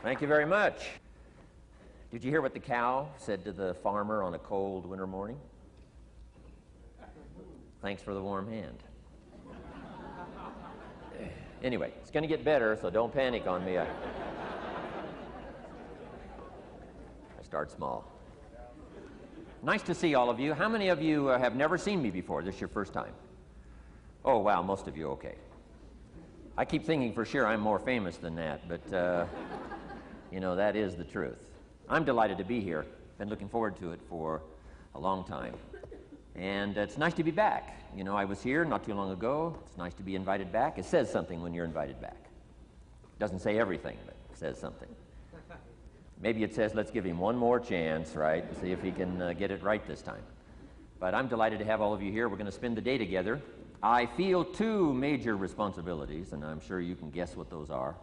Thank you very much. Did you hear what the cow said to the farmer on a cold winter morning? Thanks for the warm hand. Anyway, it's going to get better, so don't panic on me. I start small. Nice to see all of you. How many of you have never seen me before? This is your first time? Oh, wow, most of you, okay. I keep thinking for sure I'm more famous than that, but you know, that is the truth. I'm delighted to be here. Been looking forward to it for a long time. And it's nice to be back. You know, I was here not too long ago. It's nice to be invited back. It says something when you're invited back. It doesn't say everything, but it says something. Maybe it says, let's give him one more chance, right? See if he can get it right this time. But I'm delighted to have all of you here. We're going to spend the day together. I feel two major responsibilities, and I'm sure you can guess what those are.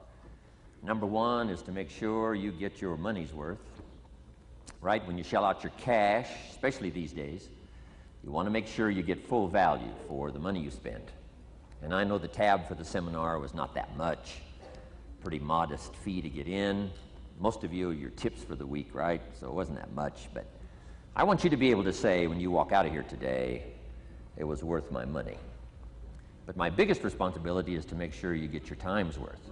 Number one is to make sure you get your money's worth, right? When you shell out your cash, especially these days, you want to make sure you get full value for the money you spend. And I know the tab for the seminar was not that much. Pretty modest fee to get in. Most of you are your tips for the week, right? So it wasn't that much, but I want you to be able to say when you walk out of here today, it was worth my money. But my biggest responsibility is to make sure you get your time's worth.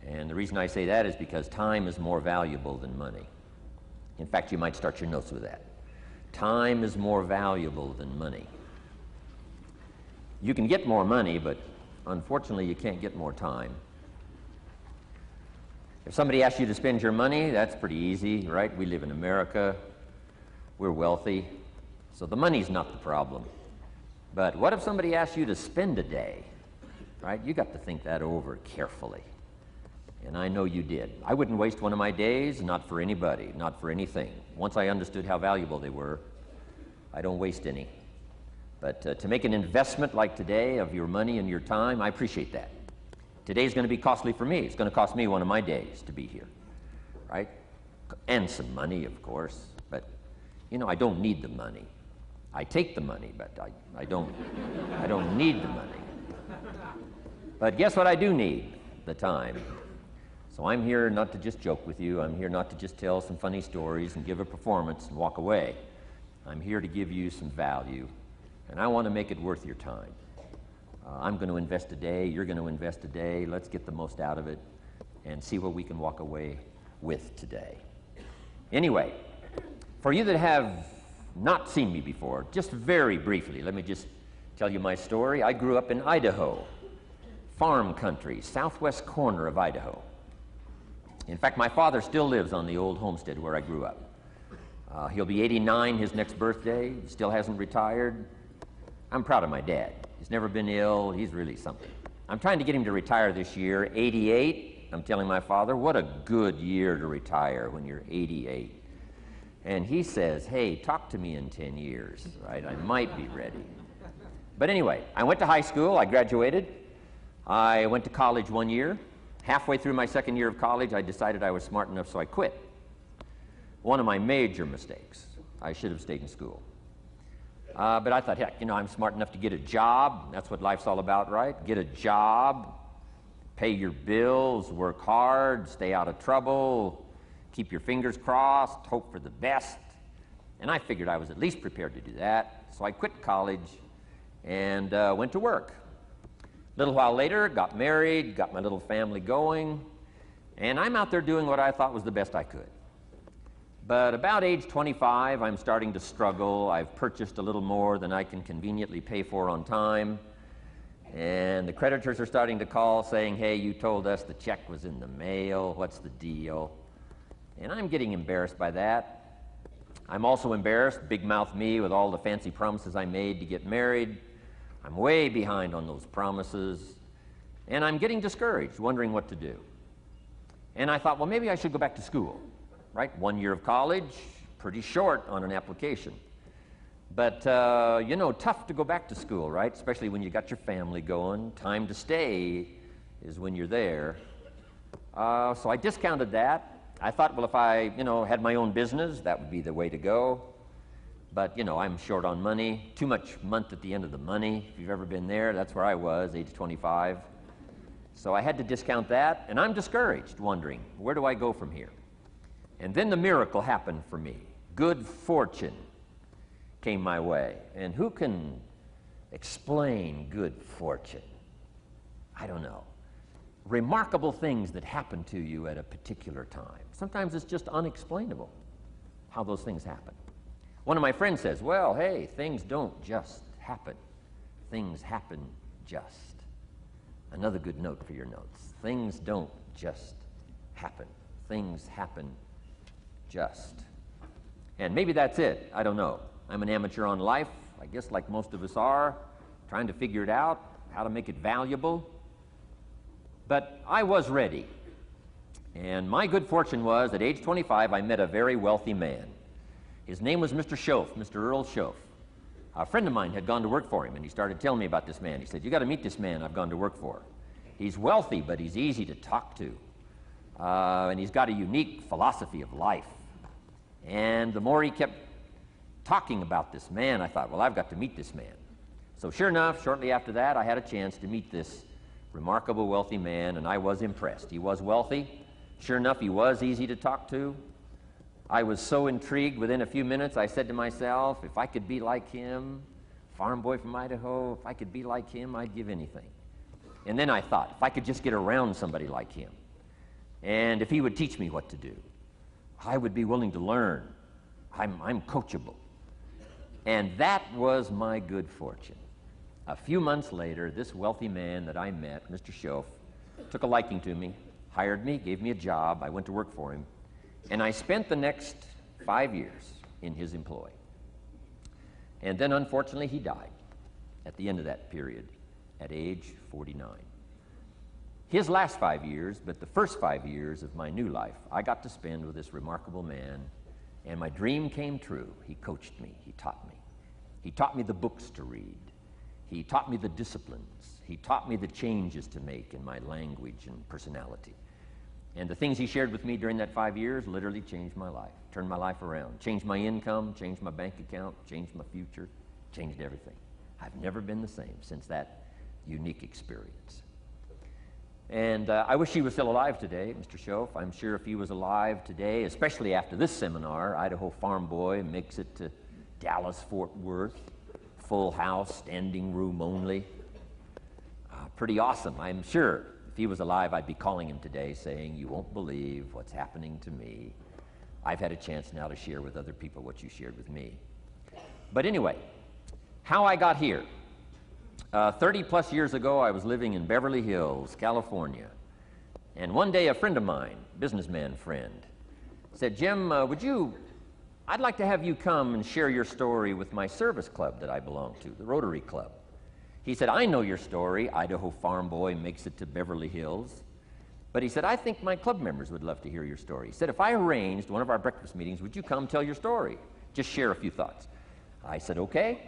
And the reason I say that is because time is more valuable than money. In fact, you might start your notes with that. Time is more valuable than money. You can get more money, but unfortunately you can't get more time. If somebody asks you to spend your money, that's pretty easy, right? We live in America. We're wealthy. So the money's not the problem. But what if somebody asks you to spend a day, right? You got to think that over carefully. And I know you did. I wouldn't waste one of my days, not for anybody, not for anything. Once I understood how valuable they were, I don't waste any. But to make an investment like today of your money and your time, I appreciate that. Today's going to be costly for me. It's going to cost me one of my days to be here, right? And some money, of course. But, you know, I don't need the money. I take the money, but I don't need the money. But guess what I do need? The time. So I'm here not to just joke with you. I'm here not to just tell some funny stories and give a performance and walk away. I'm here to give you some value, and I want to make it worth your time. I'm going to invest a day. You're going to invest a day. Let's get the most out of it and see what we can walk away with today. Anyway, for you that have not seen me before, just very briefly, let me just tell you my story. I grew up in Idaho, farm country, southwest corner of Idaho. In fact, my father still lives on the old homestead where I grew up. He'll be 89 his next birthday. He still hasn't retired. I'm proud of my dad. He's never been ill. He's really something. I'm trying to get him to retire this year, 88. I'm telling my father, what a good year to retire when you're 88. And he says, hey, talk to me in 10 years, right? I might be ready. But anyway, I went to high school. I graduated. I went to college 1 year. Halfway through my second year of college, I decided I was smart enough, so I quit. One of my major mistakes. I should have stayed in school. But I thought, heck, you know, I'm smart enough to get a job. That's what life's all about, right? Get a job, pay your bills, work hard, stay out of trouble, keep your fingers crossed, hope for the best. And I figured I was at least prepared to do that. So I quit college and went to work. A little while later, got married, got my little family going, and I'm out there doing what I thought was the best I could. But about age 25, I'm starting to struggle. I've purchased a little more than I can conveniently pay for on time, and the creditors are starting to call saying, hey, you told us the check was in the mail. What's the deal? And I'm getting embarrassed by that. I'm also embarrassed, big mouth me, with all the fancy promises I made to get married. I'm way behind on those promises, and I'm getting discouraged, wondering what to do. And I thought, well, maybe I should go back to school, right? 1 year of college, pretty short on an application. But, you know, tough to go back to school, right? Especially when you got your family going. Time to stay is when you're there. So I discounted that. I thought, well, if I, you know, had my own business, that would be the way to go. But, you know, I'm short on money, too much month at the end of the money. If you've ever been there, that's where I was, age 25. So I had to discount that, and I'm discouraged, wondering, where do I go from here? And then the miracle happened for me. Good fortune came my way. And who can explain good fortune? I don't know. Remarkable things that happen to you at a particular time. Sometimes it's just unexplainable how those things happen. One of my friends says, well, hey, things don't just happen. Things happen just. Another good note for your notes. Things don't just happen. Things happen just. And maybe that's it. I don't know. I'm an amateur on life, I guess like most of us are, trying to figure it out, how to make it valuable. But I was ready. And my good fortune was, at age 25, I met a very wealthy man. His name was Mr. Schoaf, Mr. Earl Schoaf. A friend of mine had gone to work for him, and he started telling me about this man. He said, you got to meet this man I've gone to work for. He's wealthy, but he's easy to talk to. And he's got a unique philosophy of life. And the more he kept talking about this man, I thought, well, I've got to meet this man. So sure enough, shortly after that, I had a chance to meet this remarkable wealthy man, and I was impressed. He was wealthy. Sure enough, he was easy to talk to. I was so intrigued, within a few minutes, I said to myself, if I could be like him, farm boy from Idaho, if I could be like him, I'd give anything. And then I thought, if I could just get around somebody like him, and if he would teach me what to do, I would be willing to learn. I'm coachable. And that was my good fortune. A few months later, this wealthy man that I met, Mr. Schoaf, took a liking to me, hired me, gave me a job. I went to work for him. And I spent the next 5 years in his employ. And then, unfortunately, he died at the end of that period at age 49. His last 5 years, but the first 5 years of my new life, I got to spend with this remarkable man, and my dream came true. He coached me. He taught me. He taught me the books to read. He taught me the disciplines. He taught me the changes to make in my language and personality. And the things he shared with me during that 5 years literally changed my life, turned my life around, changed my income, changed my bank account, changed my future, changed everything. I've never been the same since that unique experience. And I wish he was still alive today, Mr. Schoaf. I'm sure if he was alive today, especially after this seminar, Idaho Farm Boy makes it to Dallas, Fort Worth, full house, standing room only. Pretty awesome, I'm sure. If he was alive, I'd be calling him today saying, you won't believe what's happening to me. I've had a chance now to share with other people what you shared with me. But anyway, how I got here. 30 plus years ago, I was living in Beverly Hills, California. And one day, a friend of mine, businessman friend, said, Jim, I'd like to have you come and share your story with my service club that I belong to, the Rotary Club. He said, I know your story, Idaho Farm Boy makes it to Beverly Hills. But he said, I think my club members would love to hear your story. He said, if I arranged one of our breakfast meetings, would you come tell your story? Just share a few thoughts. I said, okay.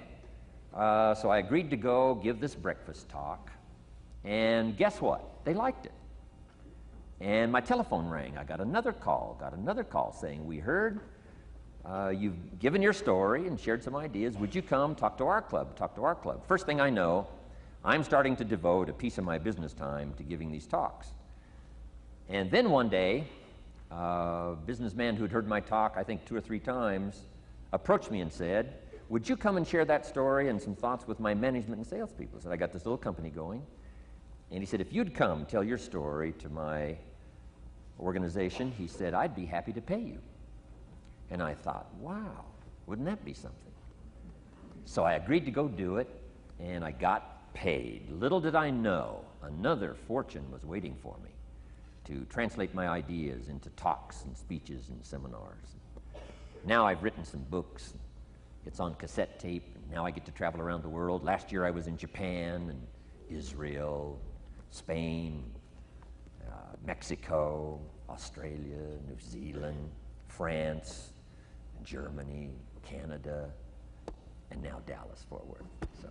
So I agreed to go give this breakfast talk. And guess what? They liked it. And my telephone rang. I got another call saying, we heard you've given your story and shared some ideas. Would you come talk to our club? First thing I know, I'm starting to devote a piece of my business time to giving these talks. And then one day, a businessman who'd heard my talk, I think 2 or 3 times, approached me and said, would you come and share that story and some thoughts with my management and salespeople? I said, I got this little company going. And he said, if you'd come tell your story to my organization, he said, I'd be happy to pay you. And I thought, wow, wouldn't that be something? So I agreed to go do it, and I got paid. Little did I know, another fortune was waiting for me to translate my ideas into talks and speeches and seminars. Now I've written some books. It's on cassette tape, and now I get to travel around the world. Last year I was in Japan and Israel, Spain, Mexico, Australia, New Zealand, France, Germany, Canada, and now Dallas, Fort Worth. So.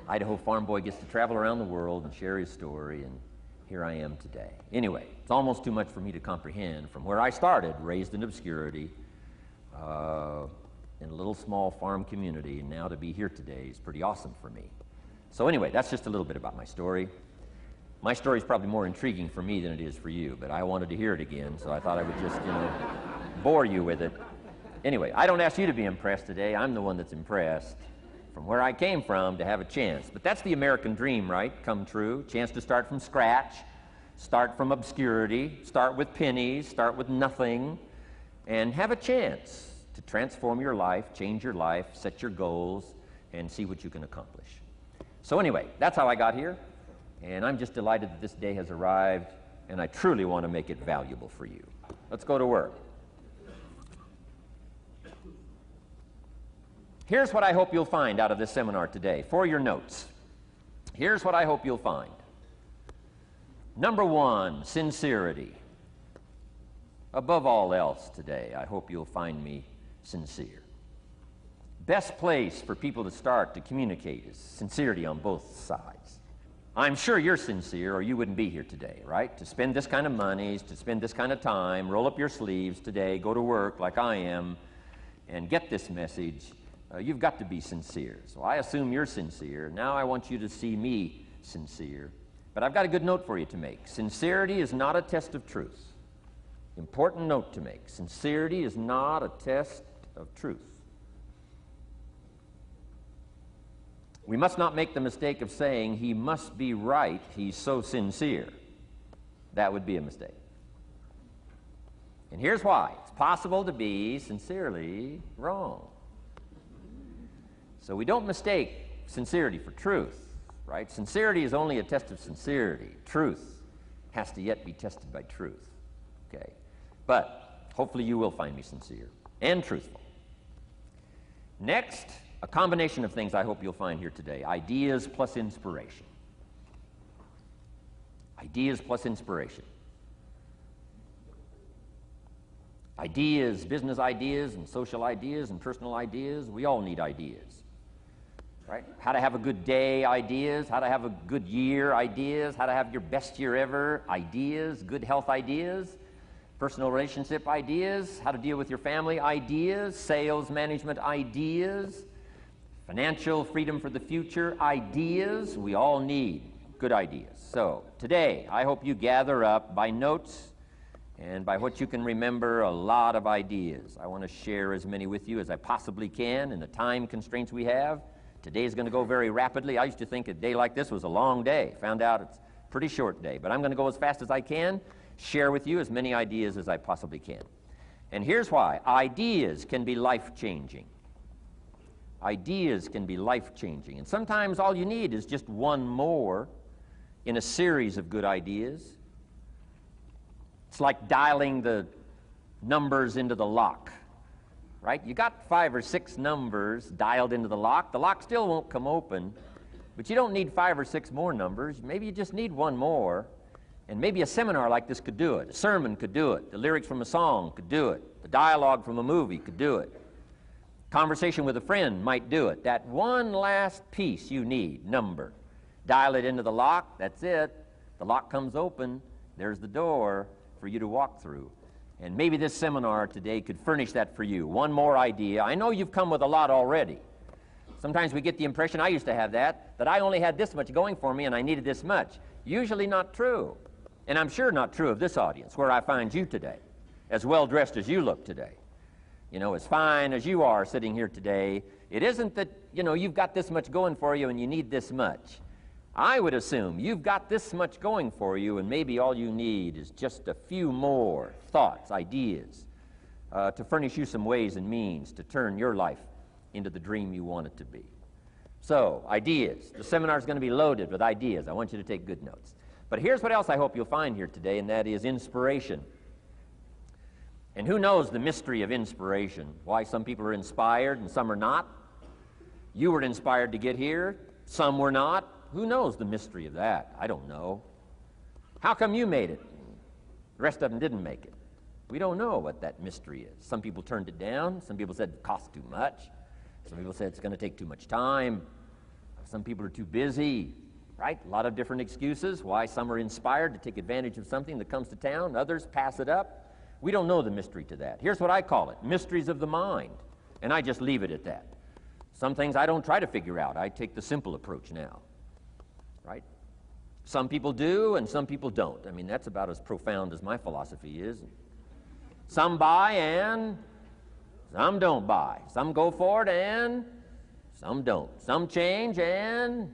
Idaho Farm Boy gets to travel around the world and share his story, and here I am today. Anyway, it's almost too much for me to comprehend. From where I started, raised in obscurity, in a little small farm community, and now to be here today is pretty awesome for me. So anyway, that's just a little bit about my story. My story is probably more intriguing for me than it is for you, but I wanted to hear it again, so I thought I would just, bore you with it. Anyway, I don't ask you to be impressed today. I'm the one that's impressed from where I came from to have a chance. But that's the American dream, right? Come true. Chance to start from scratch, start from obscurity, start with pennies, start with nothing, and have a chance to transform your life, change your life, set your goals, and see what you can accomplish. So anyway, that's how I got here, and I'm just delighted that this day has arrived, and I truly want to make it valuable for you. Let's go to work. Here's what I hope you'll find out of this seminar today for your notes. Here's what I hope you'll find. Number one, sincerity. Above all else today, I hope you'll find me sincere. Best place for people to start to communicate is sincerity on both sides. I'm sure you're sincere or you wouldn't be here today, right? To spend this kind of money, to spend this kind of time, roll up your sleeves today, go to work like I am, and get this message. You've got to be sincere. So I assume you're sincere. Now I want you to see me sincere. But I've got a good note for you to make. Sincerity is not a test of truth. Important note to make. Sincerity is not a test of truth. We must not make the mistake of saying he must be right, he's so sincere. That would be a mistake. And here's why. It's possible to be sincerely wrong. So we don't mistake sincerity for truth, right? Sincerity is only a test of sincerity. Truth has to yet be tested by truth, okay? But hopefully you will find me sincere and truthful. Next, a combination of things I hope you'll find here today. Ideas plus inspiration. Ideas plus inspiration. Ideas, business ideas and social ideas and personal ideas, we all need ideas. Right? How to have a good day ideas, how to have a good year ideas, how to have your best year ever ideas, good health ideas, personal relationship ideas, how to deal with your family ideas, sales management ideas, financial freedom for the future ideas. We all need good ideas. So today, I hope you gather up by notes and by what you can remember a lot of ideas. I want to share as many with you as I possibly can in the time constraints we have. Today is going to go very rapidly. I used to think a day like this was a long day. Found out it's a pretty short day. But I'm going to go as fast as I can, share with you as many ideas as I possibly can. And here's why. Ideas can be life-changing. Ideas can be life-changing. And sometimes all you need is just one more in a series of good ideas. It's like dialing the numbers into the lock. Right? You got 5 or 6 numbers dialed into the lock. The lock still won't come open, but you don't need 5 or 6 more numbers. Maybe you just need one more, and maybe a seminar like this could do it. A sermon could do it. The lyrics from a song could do it. The dialogue from a movie could do it. Conversation with a friend might do it. That one last piece you need, number. Dial it into the lock, that's it. The lock comes open, there's the door for you to walk through. And maybe this seminar today could furnish that for you. One more idea. I know you've come with a lot already. Sometimes we get the impression, I used to have that I only had this much going for me and I needed this much. Usually not true. And I'm sure not true of this audience, where I find you today, as well dressed as you look today. As fine as you are sitting here today. It isn't that, you've got this much going for you and you need this much. I would assume you've got this much going for you, and maybe all you need is just a few more thoughts, ideas, to furnish you some ways and means to turn your life into the dream you want it to be. So, ideas. The seminar is going to be loaded with ideas. I want you to take good notes. But here's what else I hope you'll find here today, and that is inspiration. And who knows the mystery of inspiration? Why some people are inspired and some are not? You were inspired to get here. Some were not. Who knows the mystery of that? I don't know. How come you made it? The rest of them didn't make it. We don't know what that mystery is. Some people turned it down. Some people said it costs too much. Some people said it's going to take too much time. Some people are too busy, right? A lot of different excuses why some are inspired to take advantage of something that comes to town. Others pass it up. We don't know the mystery to that. Here's what I call it, mysteries of the mind. And I just leave it at that. Some things I don't try to figure out. I take the simple approach now. right? Some people do and some people don't. I mean, that's about as profound as my philosophy is. Some buy and some don't buy. Some go for it and some don't. Some change and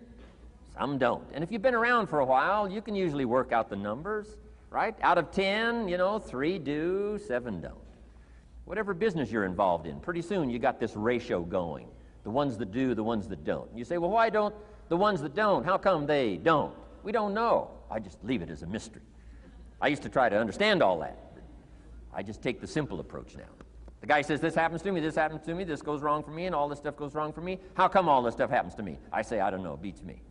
some don't. And if you've been around for a while, you can usually work out the numbers, right? Out of 10, 3 do, 7 don't. Whatever business you're involved in, pretty soon you got this ratio going. The ones that do, the ones that don't. You say, well, why don't the ones that don't, how come they don't? We don't know. I just leave it as a mystery. I used to try to understand all that. I just take the simple approach now. The guy says, this happens to me, this goes wrong for me, and all this stuff goes wrong for me. How come all this stuff happens to me? I say, I don't know, beats me.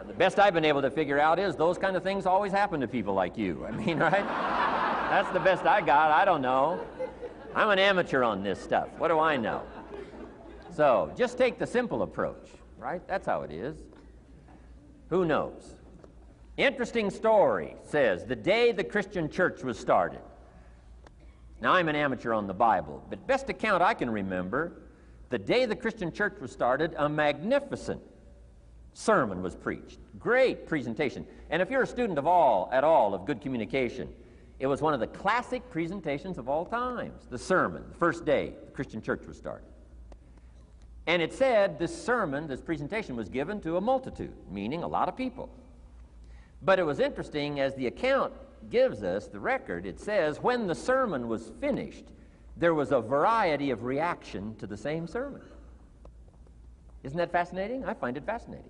The best I've been able to figure out is those kind of things always happen to people like you. I mean, right? That's the best I got. I don't know. I'm an amateur on this stuff. What do I know? So just take the simple approach, right? That's how it is. Who knows? Interesting story says the day the Christian church was started. Now, I'm an amateur on the Bible, but best account I can remember, the day the Christian church was started, a magnificent sermon was preached. Great presentation. And if you're a student at all of good communication, it was one of the classic presentations of all times, the sermon, the first day the Christian church was started. And it said this sermon, this presentation was given to a multitude, meaning a lot of people. But it was interesting, as the account gives us, the record, it says, when the sermon was finished, there was a variety of reaction to the same sermon. Isn't that fascinating? I find it fascinating.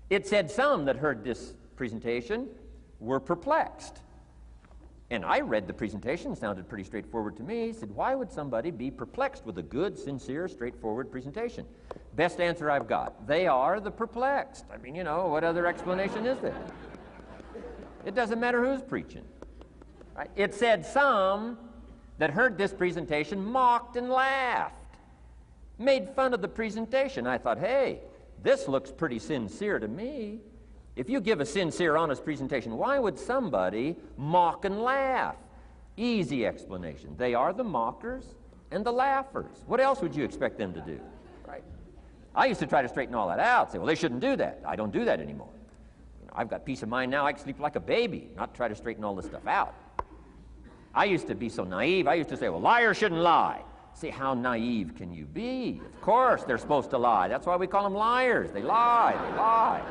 It said some that heard this presentation were perplexed. And I read the presentation, sounded pretty straightforward to me. Said, why would somebody be perplexed with a good, sincere, straightforward presentation? Best answer I've got. They are the perplexed. I mean, what other explanation is there? It doesn't matter who's preaching. Right? It said some that heard this presentation mocked and laughed, made fun of the presentation. I thought, hey, this looks pretty sincere to me. If you give a sincere, honest presentation, why would somebody mock and laugh? Easy explanation. They are the mockers and the laughers. What else would you expect them to do? Right? I used to try to straighten all that out, say, well, they shouldn't do that. I don't do that anymore. I've got peace of mind now. I can sleep like a baby, not try to straighten all this stuff out. I used to be so naive. I used to say, well, liars shouldn't lie. See, how naive can you be? Of course they're supposed to lie. That's why we call them liars. They lie. They lie.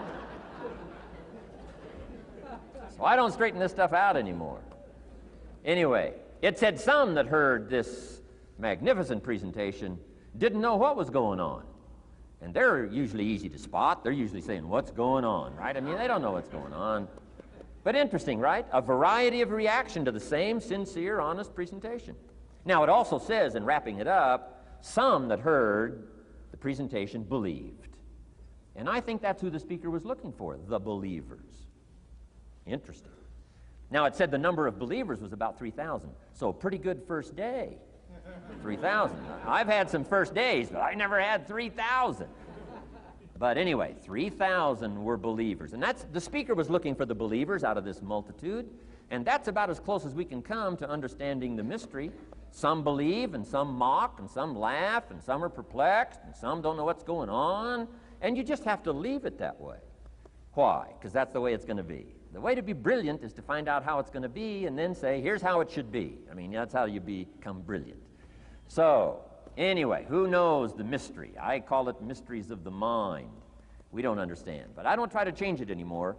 So I don't straighten this stuff out anymore. Anyway, it said some that heard this magnificent presentation didn't know what was going on. And they're usually easy to spot. They're usually saying, what's going on, right? I mean, they don't know what's going on. But interesting, right? A variety of reaction to the same sincere, honest presentation. Now, it also says, in wrapping it up, some that heard the presentation believed. And I think that's who the speaker was looking for, the believers. Interesting. Now, it said the number of believers was about 3,000. So, pretty good first day. 3,000. I've had some first days, but I never had 3,000. But anyway, 3,000 were believers. And the speaker was looking for the believers out of this multitude. And that's about as close as we can come to understanding the mystery. Some believe, and some mock, and some laugh, and some are perplexed, and some don't know what's going on. And you just have to leave it that way. Why? Because that's the way it's going to be. The way to be brilliant is to find out how it's going to be and then say, here's how it should be. I mean, that's how you become brilliant. So, anyway, who knows the mystery? I call it mysteries of the mind. We don't understand. But I don't try to change it anymore.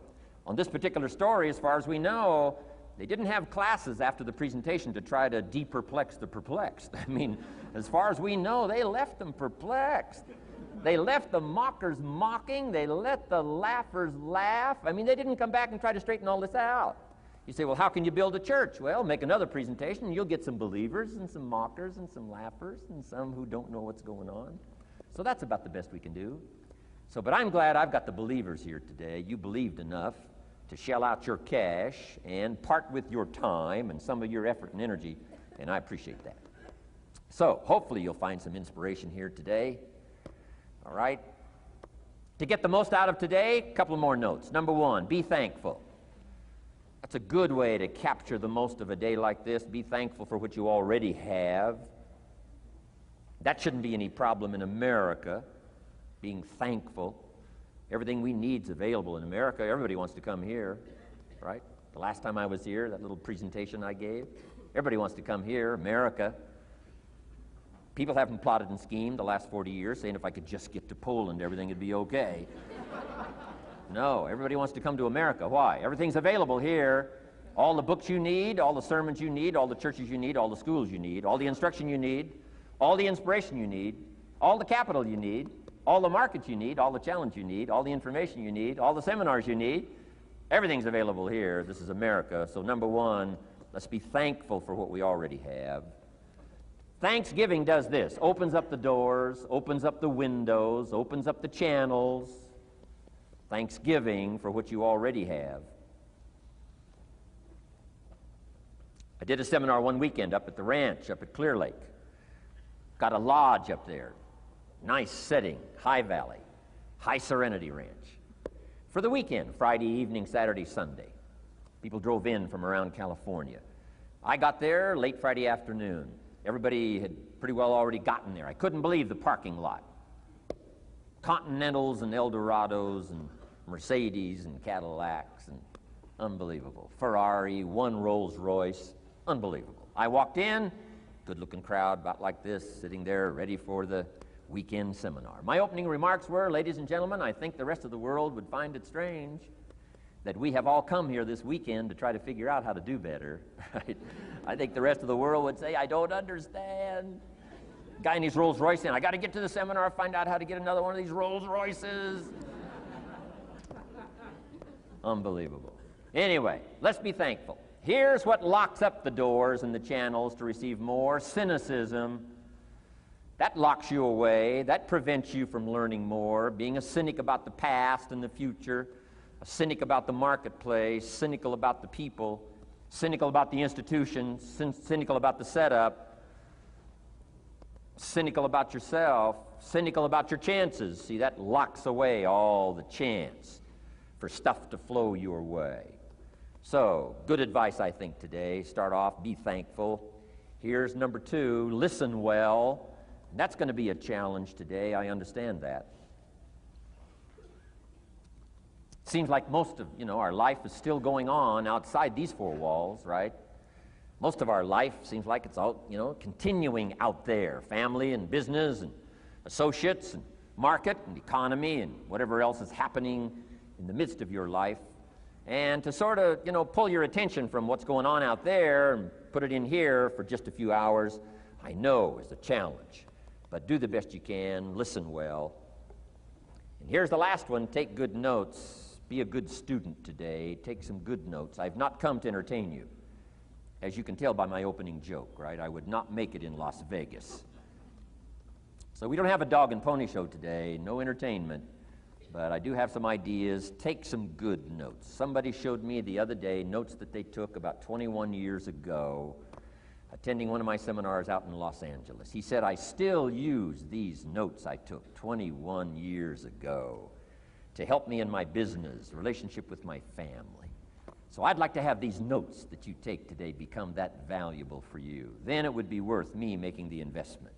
On this particular story, as far as we know, they didn't have classes after the presentation to try to de-perplex the perplexed. I mean, as far as we know, they left them perplexed. They left the mockers mocking. They let the laughers laugh. I mean, they didn't come back and try to straighten all this out. You say, well, how can you build a church? Well, make another presentation, and you'll get some believers and some mockers and some laughers and some who don't know what's going on. So that's about the best we can do. So, but I'm glad I've got the believers here today. You believed enough to shell out your cash and part with your time and some of your effort and energy, and I appreciate that. So, hopefully you'll find some inspiration here today. All right? To get the most out of today, a couple of more notes. Number one, be thankful. That's a good way to capture the most of a day like this. Be thankful for what you already have. That shouldn't be any problem in America, being thankful. Everything we need is available in America. Everybody wants to come here, right? The last time I was here, that little presentation I gave, everybody wants to come here, America. People haven't plotted and schemed the last 40 years saying if I could just get to Poland, everything would be okay. No, everybody wants to come to America. Why? Everything's available here. All the books you need, all the sermons you need, all the churches you need, all the schools you need, all the instruction you need, all the inspiration you need, all the capital you need, all the markets you need, all the challenge you need, all the information you need, all the seminars you need. Everything's available here. This is America. So number one, let's be thankful for what we already have. Thanksgiving does this, opens up the doors, opens up the windows, opens up the channels. Thanksgiving for what you already have. I did a seminar one weekend up at the ranch, up at Clear Lake. Got a lodge up there. Nice setting, high valley, high serenity ranch. For the weekend, Friday evening, Saturday, Sunday. People drove in from around California. I got there late Friday afternoon. Everybody had pretty well already gotten there. I couldn't believe the parking lot. Continentals and Eldorados and Mercedes and Cadillacs and unbelievable. Ferrari, one Rolls Royce, unbelievable. I walked in, good-looking crowd about like this, sitting there ready for the weekend seminar. My opening remarks were, ladies and gentlemen, I think the rest of the world would find it strange that we have all come here this weekend to try to figure out how to do better. Right? I think the rest of the world would say, I don't understand. Guy in his Rolls Royce saying, I got to get to the seminar, find out how to get another one of these Rolls Royces. Unbelievable. Anyway, let's be thankful. Here's what locks up the doors and the channels to receive more: cynicism. That locks you away. That prevents you from learning more. Being a cynic about the past and the future, a cynic about the marketplace, cynical about the people, cynical about the institutions, cynical about the setup, cynical about yourself, cynical about your chances. See, that locks away all the chance for stuff to flow your way. So, good advice, I think, today. Start off, be thankful. Here's number two, listen well. That's going to be a challenge today. I understand that. Seems like most of, our life is still going on outside these four walls, right? Most of our life seems like it's all, continuing out there. Family and business and associates and market and economy and whatever else is happening in the midst of your life. And to sort of, pull your attention from what's going on out there and put it in here for just a few hours, I know is a challenge. But do the best you can, listen well. And here's the last one, take good notes. Be a good student today. Take some good notes. I've not come to entertain you. As you can tell by my opening joke, right? I would not make it in Las Vegas. So we don't have a dog and pony show today, no entertainment. But I do have some ideas. Take some good notes. Somebody showed me the other day notes that they took about 21 years ago, attending one of my seminars out in Los Angeles. He said, I still use these notes I took 21 years ago to help me in my business, relationship with my family. So I'd like to have these notes that you take today become that valuable for you. Then it would be worth me making the investment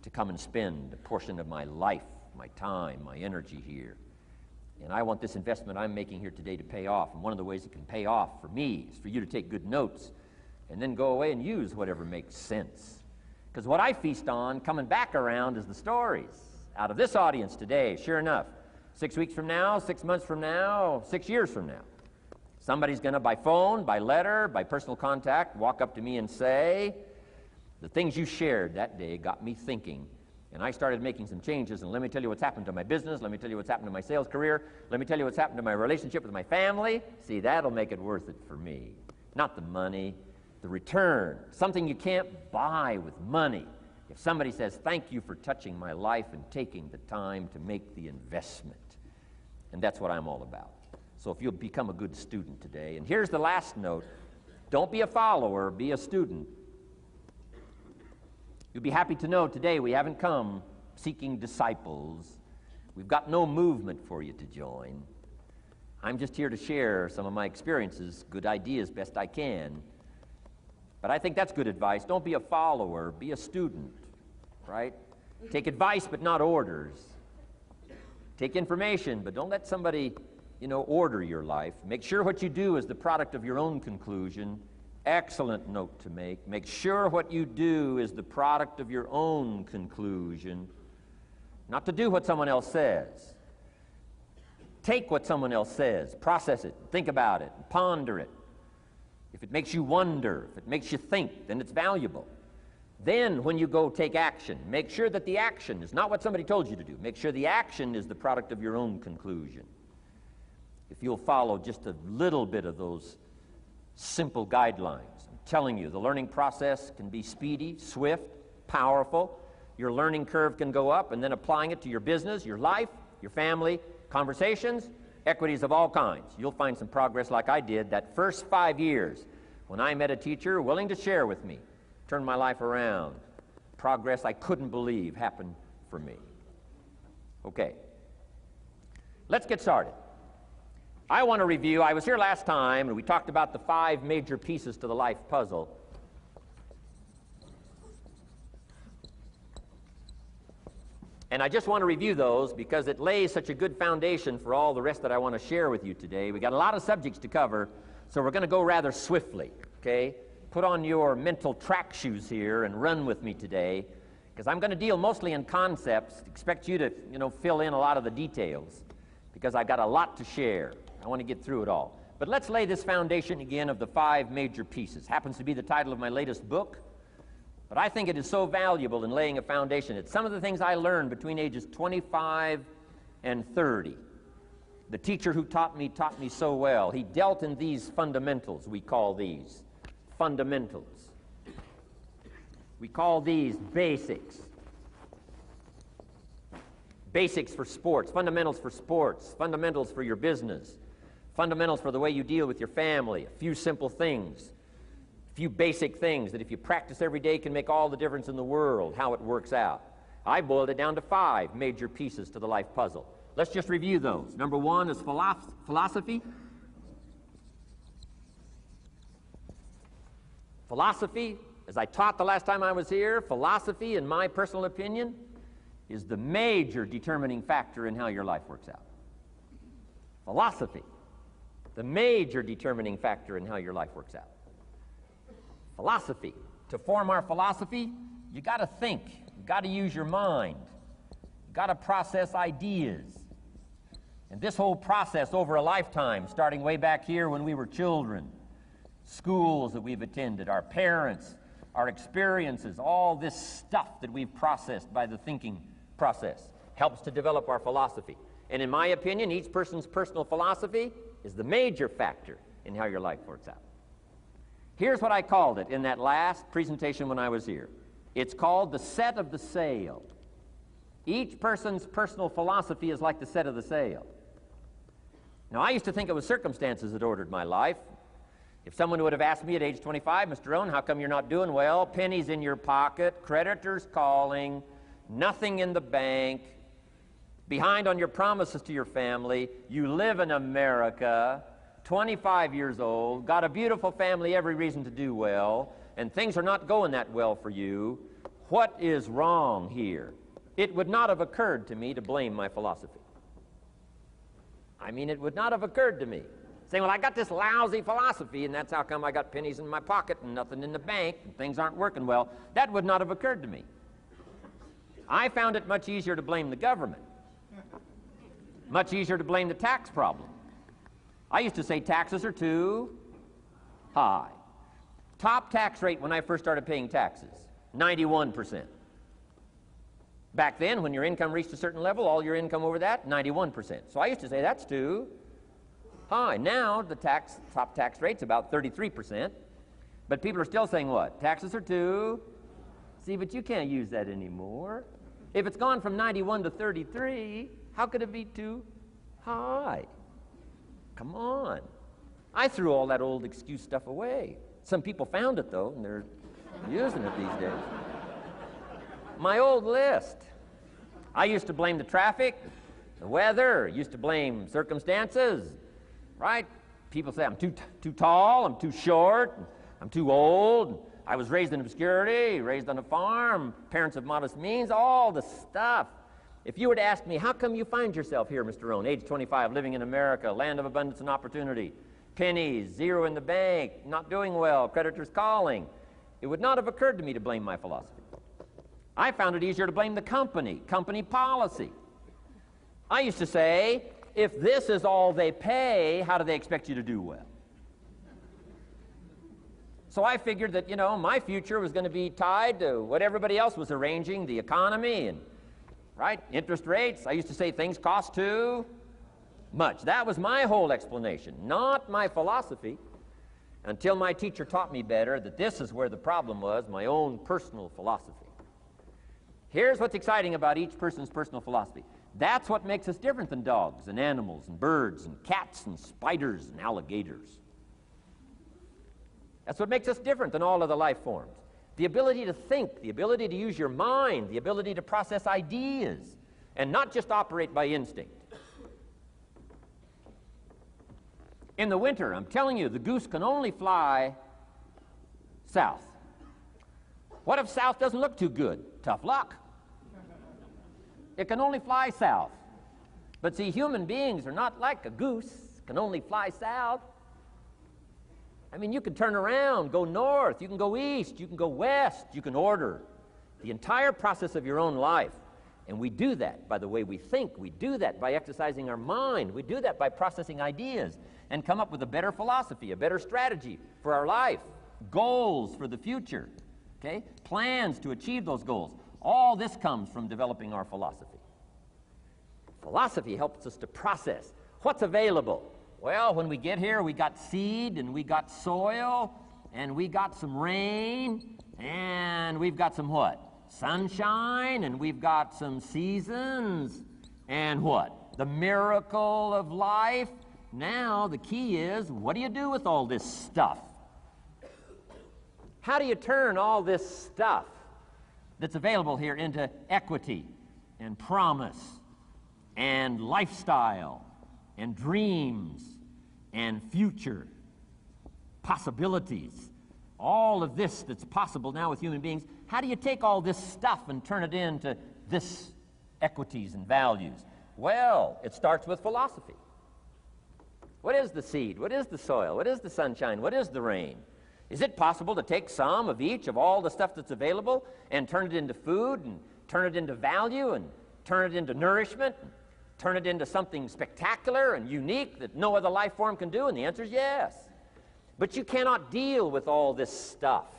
to come and spend a portion of my life, my time, my energy here. And I want this investment I'm making here today to pay off. And one of the ways it can pay off for me is for you to take good notes and then go away and use whatever makes sense. Because what I feast on coming back around is the stories out of this audience today. Sure enough, 6 weeks from now, 6 months from now, 6 years from now, somebody's going to, by phone, by letter, by personal contact, walk up to me and say, the things you shared that day got me thinking. And I started making some changes, and let me tell you what's happened to my business. Let me tell you what's happened to my sales career. Let me tell you what's happened to my relationship with my family. See, that'll make it worth it for me. Not the money, the return. Something you can't buy with money. If somebody says, thank you for touching my life and taking the time to make the investment. And that's what I'm all about. So if you'll become a good student today. And here's the last note. Don't be a follower, be a student. You'll be happy to know today we haven't come seeking disciples. We've got no movement for you to join. I'm just here to share some of my experiences, good ideas, best I can. But I think that's good advice. Don't be a follower, be a student, right? Take advice but not orders. Take information, but don't let somebody, order your life. Make sure what you do is the product of your own conclusion. Excellent note to make. Make sure what you do is the product of your own conclusion. Not to do what someone else says. Take what someone else says, process it, think about it, ponder it. If it makes you wonder, if it makes you think, then it's valuable. Then when you go take action, make sure that the action is not what somebody told you to do. Make sure the action is the product of your own conclusion. If you'll follow just a little bit of those simple guidelines, I'm telling you, the learning process can be speedy, swift, powerful. Your learning curve can go up, and then applying it to your business, your life, your family, conversations, equities of all kinds. You'll find some progress like I did that first 5 years when I met a teacher willing to share with me, turned my life around. Progress I couldn't believe happened for me. Okay, let's get started. I want to review, I was here last time and we talked about the 5 major pieces to the life puzzle. And I just want to review those because it lays such a good foundation for all the rest that I want to share with you today. We got a lot of subjects to cover, so we're going to go rather swiftly, okay? Put on your mental track shoes here and run with me today, because I'm going to deal mostly in concepts. Expect you to, fill in a lot of the details, because I've got a lot to share. I want to get through it all. But let's lay this foundation again of the 5 major pieces. Happens to be the title of my latest book. But I think it is so valuable in laying a foundation. It's some of the things I learned between ages 25 and 30. The teacher who taught me so well. He dealt in these fundamentals, we call these fundamentals. We call these basics. Basics for sports, fundamentals for sports, fundamentals for your business, fundamentals for the way you deal with your family, a few simple things. Few basic things that if you practice every day can make all the difference in the world, how it works out. I boiled it down to 5 major pieces to the life puzzle. Let's just review those. Number 1 is philosophy. Philosophy, as I taught the last time I was here, philosophy, in my personal opinion, is the major determining factor in how your life works out. Philosophy, the major determining factor in how your life works out. Philosophy. To form our philosophy, you got to think. You got to use your mind. You got to process ideas. And this whole process over a lifetime, starting way back here when we were children, schools that we've attended, our parents, our experiences, all this stuff that we've processed by the thinking process helps to develop our philosophy. And in my opinion, each person's personal philosophy is the major factor in how your life works out. Here's what I called it in that last presentation when I was here. It's called the set of the sail. Each person's personal philosophy is like the set of the sail. Now, I used to think it was circumstances that ordered my life. If someone would have asked me at age 25, Mr. Rohn, how come you're not doing well? Pennies in your pocket, creditors calling, nothing in the bank, behind on your promises to your family, you live in America, 25 years old, got a beautiful family, every reason to do well, and things are not going that well for you. What is wrong here? It would not have occurred to me to blame my philosophy. I mean, it would not have occurred to me. Saying, well, I got this lousy philosophy, and that's how come I got pennies in my pocket and nothing in the bank, and things aren't working well. That would not have occurred to me. I found it much easier to blame the government. Much easier to blame the tax problem. I used to say taxes are too high. Top tax rate when I first started paying taxes, 91%. Back then, when your income reached a certain level, all your income over that, 91%. So I used to say that's too high. Now, the top tax rate's about 33%. But people are still saying what? Taxes are too. See, but you can't use that anymore. If it's gone from 91 to 33, how could it be too high? Come on. I threw all that old excuse stuff away. Some people found it, though, and they're using it these days. My old list. I used to blame the traffic, the weather, used to blame circumstances, right? People say I'm too tall, I'm too short, I'm too old, I was raised in obscurity, raised on a farm, parents of modest means, all the stuff. If you were to ask me, how come you find yourself here, Mr. Rohn, age 25, living in America, land of abundance and opportunity, pennies, zero in the bank, not doing well, creditors calling, it would not have occurred to me to blame my philosophy. I found it easier to blame the company policy. I used to say, if this is all they pay, how do they expect you to do well? So I figured that, my future was going to be tied to what everybody else was arranging, the economy and, right, interest rates. I used to say things cost too much. That was my whole explanation, not my philosophy, until my teacher taught me better that this is where the problem was, my own personal philosophy. Here's what's exciting about each person's personal philosophy. That's what makes us different than dogs and animals and birds and cats and spiders and alligators. That's what makes us different than all other life forms. The ability to think, the ability to use your mind, the ability to process ideas, and not just operate by instinct. In the winter, I'm telling you, the goose can only fly south. What if south doesn't look too good? Tough luck. It can only fly south. But see, human beings are not like a goose, can only fly south. I mean, you can turn around, go north, you can go east, you can go west, you can order the entire process of your own life. And we do that by the way we think. We do that by exercising our mind. We do that by processing ideas and come up with a better philosophy, a better strategy for our life, goals for the future, okay? Plans to achieve those goals. All this comes from developing our philosophy. Philosophy helps us to process what's available. Well, when we get here, we got seed, and we got soil, and we got some rain, and we've got some what? Sunshine, and we've got some seasons, and what? The miracle of life. Now, the key is, what do you do with all this stuff? How do you turn all this stuff that's available here into equity and promise and lifestyle and dreams and future possibilities? All of this that's possible now with human beings, how do you take all this stuff and turn it into this equities and values? Well, it starts with philosophy. What is the seed? What is the soil? What is the sunshine? What is the rain? Is it possible to take some of each of all the stuff that's available and turn it into food and turn it into value and turn it into nourishment and turn it into something spectacular and unique that no other life form can do? And the answer is yes. But you cannot deal with all this stuff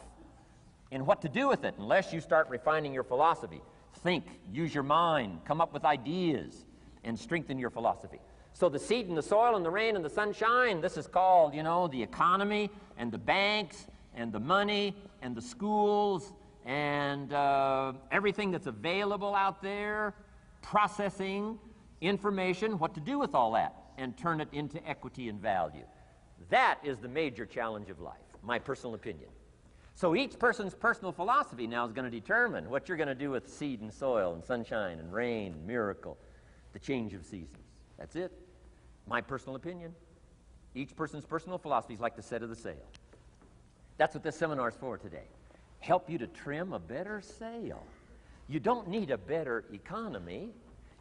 and what to do with it unless you start refining your philosophy. Think, use your mind, come up with ideas, and strengthen your philosophy. So the seed and the soil and the rain and the sunshine, this is called, the economy and the banks and the money and the schools and everything that's available out there, processing information, what to do with all that, and turn it into equity and value. That is the major challenge of life, my personal opinion. So each person's personal philosophy now is going to determine what you're going to do with seed and soil and sunshine and rain and miracle, the change of seasons. That's it. My personal opinion. Each person's personal philosophy is like the set of the sail. That's what this seminar is for today. Help you to trim a better sail. You don't need a better economy.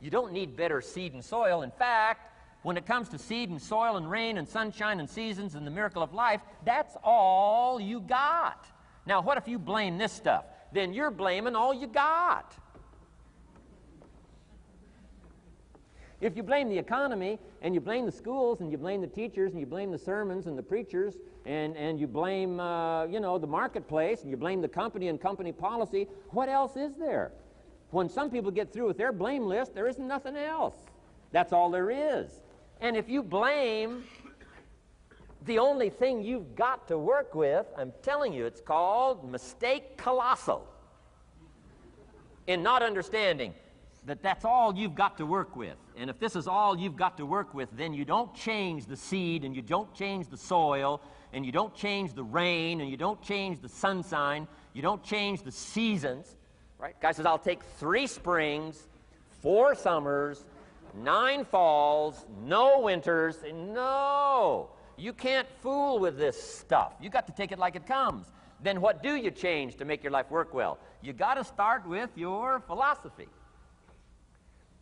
You don't need better seed and soil. In fact, when it comes to seed and soil and rain and sunshine and seasons and the miracle of life, that's all you got. Now, what if you blame this stuff? Then you're blaming all you got. If you blame the economy, and you blame the schools, and you blame the teachers, and you blame the sermons and the preachers, and you blame, the marketplace, and you blame the company and company policy, what else is there? When some people get through with their blame list, there isn't nothing else. That's all there is. And if you blame the only thing you've got to work with, I'm telling you, it's called mistake colossal in not understanding that that's all you've got to work with. And if this is all you've got to work with, then you don't change the seed, and you don't change the soil, and you don't change the rain, and you don't change the sunshine, you don't change the seasons. Right? Guy says, I'll take 3 springs, 4 summers, 9 falls, no winters. No, you can't fool with this stuff. You got to take it like it comes. Then what do you change to make your life work well? You got to start with your philosophy.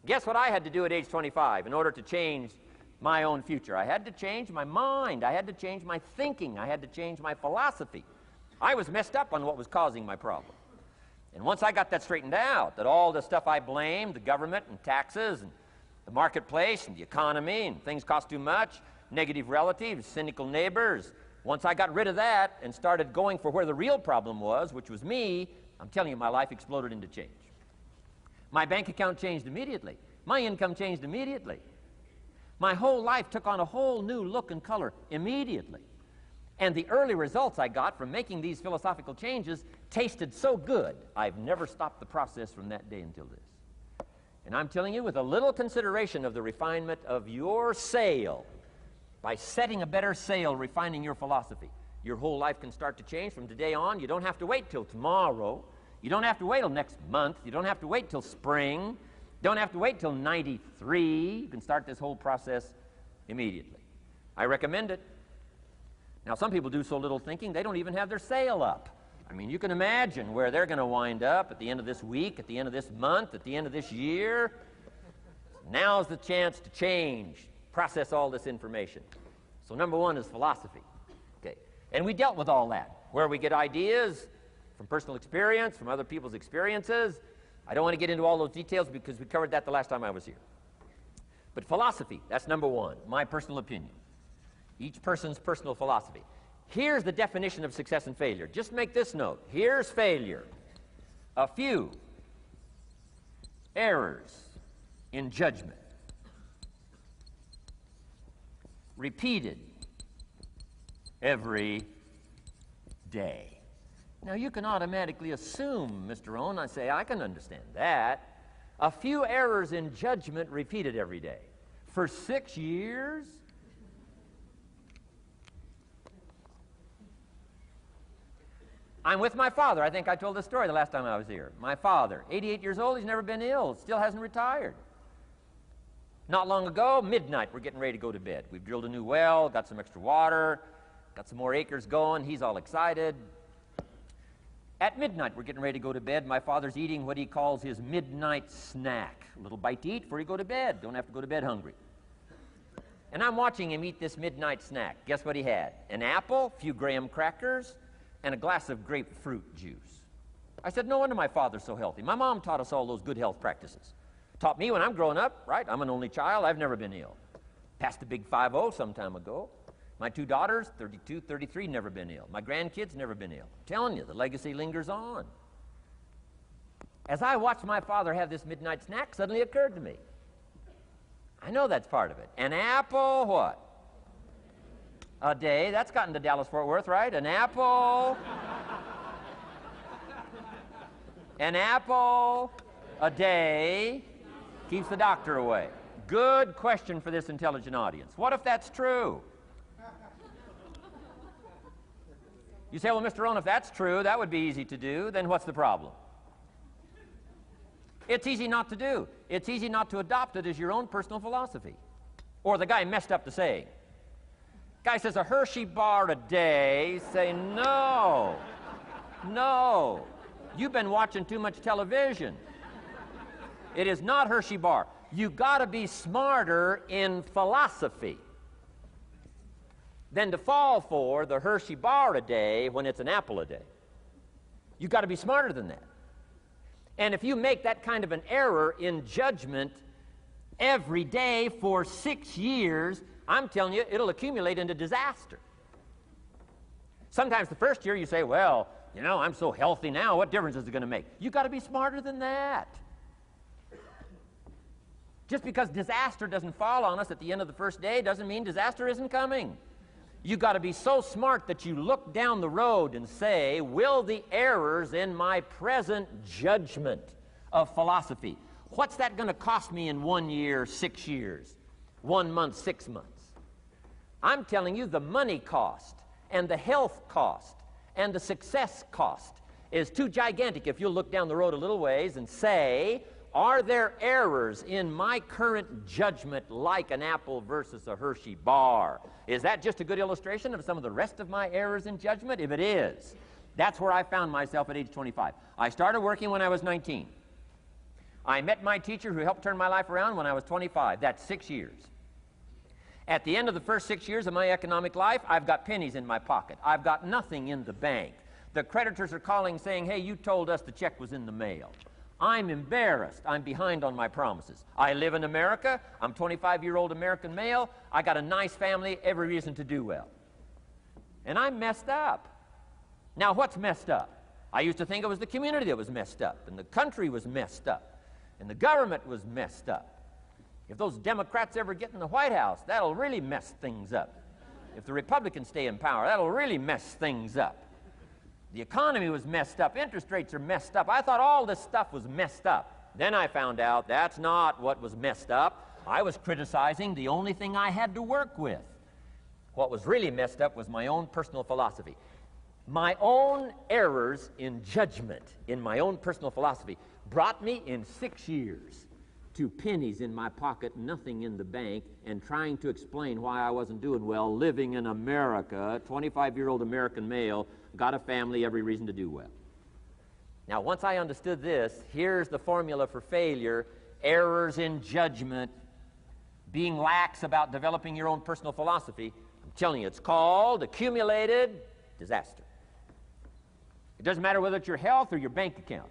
Guess what I had to do at age 25 in order to change my own future? I had to change my mind. I had to change my thinking. I had to change my philosophy. I was messed up on what was causing my problem. And once I got that straightened out, that all the stuff I blamed, the government and taxes and the marketplace and the economy and things cost too much, negative relatives, cynical neighbors, once I got rid of that and started going for where the real problem was, which was me, I'm telling you, my life exploded into change. My bank account changed immediately. My income changed immediately. My whole life took on a whole new look and color immediately. And the early results I got from making these philosophical changes tasted so good, I've never stopped the process from that day until this. And I'm telling you, with a little consideration of the refinement of your sail, by setting a better sail, refining your philosophy, your whole life can start to change from today on. You don't have to wait till tomorrow. You don't have to wait till next month. You don't have to wait till spring. You don't have to wait till 93. You can start this whole process immediately. I recommend it. Now, some people do so little thinking, they don't even have their sail up. I mean, you can imagine where they're going to wind up at the end of this week, at the end of this month, at the end of this year. Now's the chance to change, process all this information. So number one is philosophy. Okay. And we dealt with all that, where we get ideas from personal experience, from other people's experiences. I don't want to get into all those details because we covered that the last time I was here. But philosophy, that's number one, my personal opinion. Each person's personal philosophy. Here's the definition of success and failure. Just make this note. Here's failure. A few errors in judgment, repeated every day. Now, you can automatically assume, Mr. Rohn, I say, I can understand that. A few errors in judgment repeated every day. For 6 years? I'm with my father. I think I told this story the last time I was here. My father, 88 years old, he's never been ill, still hasn't retired. Not long ago, midnight, we're getting ready to go to bed. We've drilled a new well, got some extra water, got some more acres going. He's all excited. At midnight, we're getting ready to go to bed. My father's eating what he calls his midnight snack. A little bite to eat before you go to bed. Don't have to go to bed hungry. And I'm watching him eat this midnight snack. Guess what he had? An apple, a few graham crackers, and a glass of grapefruit juice. I said, no wonder my father's so healthy. My mom taught us all those good health practices. Taught me when I'm growing up, right? I'm an only child. I've never been ill. Passed the big 5-0 some time ago. My 2 daughters, 32, 33, never been ill. My grandkids, never been ill. I'm telling you, the legacy lingers on. As I watched my father have this midnight snack, suddenly occurred to me. I know that's part of it. An apple, what? A day. That's gotten to Dallas-Fort Worth, right? An apple. An apple a day keeps the doctor away. Good question for this intelligent audience. What if that's true? You say, well, Mr. Rohn, if that's true, that would be easy to do. Then what's the problem? It's easy not to do. It's easy not to adopt it as your own personal philosophy. Or the guy messed up the saying. Guy says a Hershey bar a day. Say, no. No. You've been watching too much television. It is not Hershey bar. You got to be smarter in philosophy than to fall for the Hershey bar a day when it's an apple a day. You've got to be smarter than that. And if you make that kind of an error in judgment every day for 6 years, I'm telling you, it'll accumulate into disaster. Sometimes the first year you say, well, you know, I'm so healthy now, what difference is it going to make? You've got to be smarter than that. Just because disaster doesn't fall on us at the end of the first day doesn't mean disaster isn't coming. You've got to be so smart that you look down the road and say, will the errors in my present judgment of philosophy, what's that going to cost me in 1 year, 6 years, 1 month, 6 months? I'm telling you, the money cost and the health cost and the success cost is too gigantic if you'll look down the road a little ways and say, are there errors in my current judgment like an apple versus a Hershey bar? Is that just a good illustration of some of the rest of my errors in judgment? If it is, that's where I found myself at age 25. I started working when I was 19. I met my teacher who helped turn my life around when I was 25. That's 6 years. At the end of the first 6 years of my economic life, I've got pennies in my pocket. I've got nothing in the bank. The creditors are calling saying, hey, you told us the check was in the mail. I'm embarrassed. I'm behind on my promises. I live in America. I'm a 25-year-old American male. I got a nice family, every reason to do well. And I'm messed up. Now, what's messed up? I used to think it was the community that was messed up, and the country was messed up, and the government was messed up. If those Democrats ever get in the White House, that'll really mess things up. If the Republicans stay in power, that'll really mess things up. The economy was messed up. Interest rates are messed up. I thought all this stuff was messed up. Then I found out that's not what was messed up. I was criticizing the only thing I had to work with. What was really messed up was my own personal philosophy. My own errors in judgment in my own personal philosophy brought me in 6 years to pennies in my pocket, nothing in the bank, and trying to explain why I wasn't doing well, living in America, 25-year-old American male, got a family, every reason to do well. Now, once I understood this, here's the formula for failure: errors in judgment, being lax about developing your own personal philosophy. I'm telling you, it's called accumulated disaster. It doesn't matter whether it's your health or your bank account.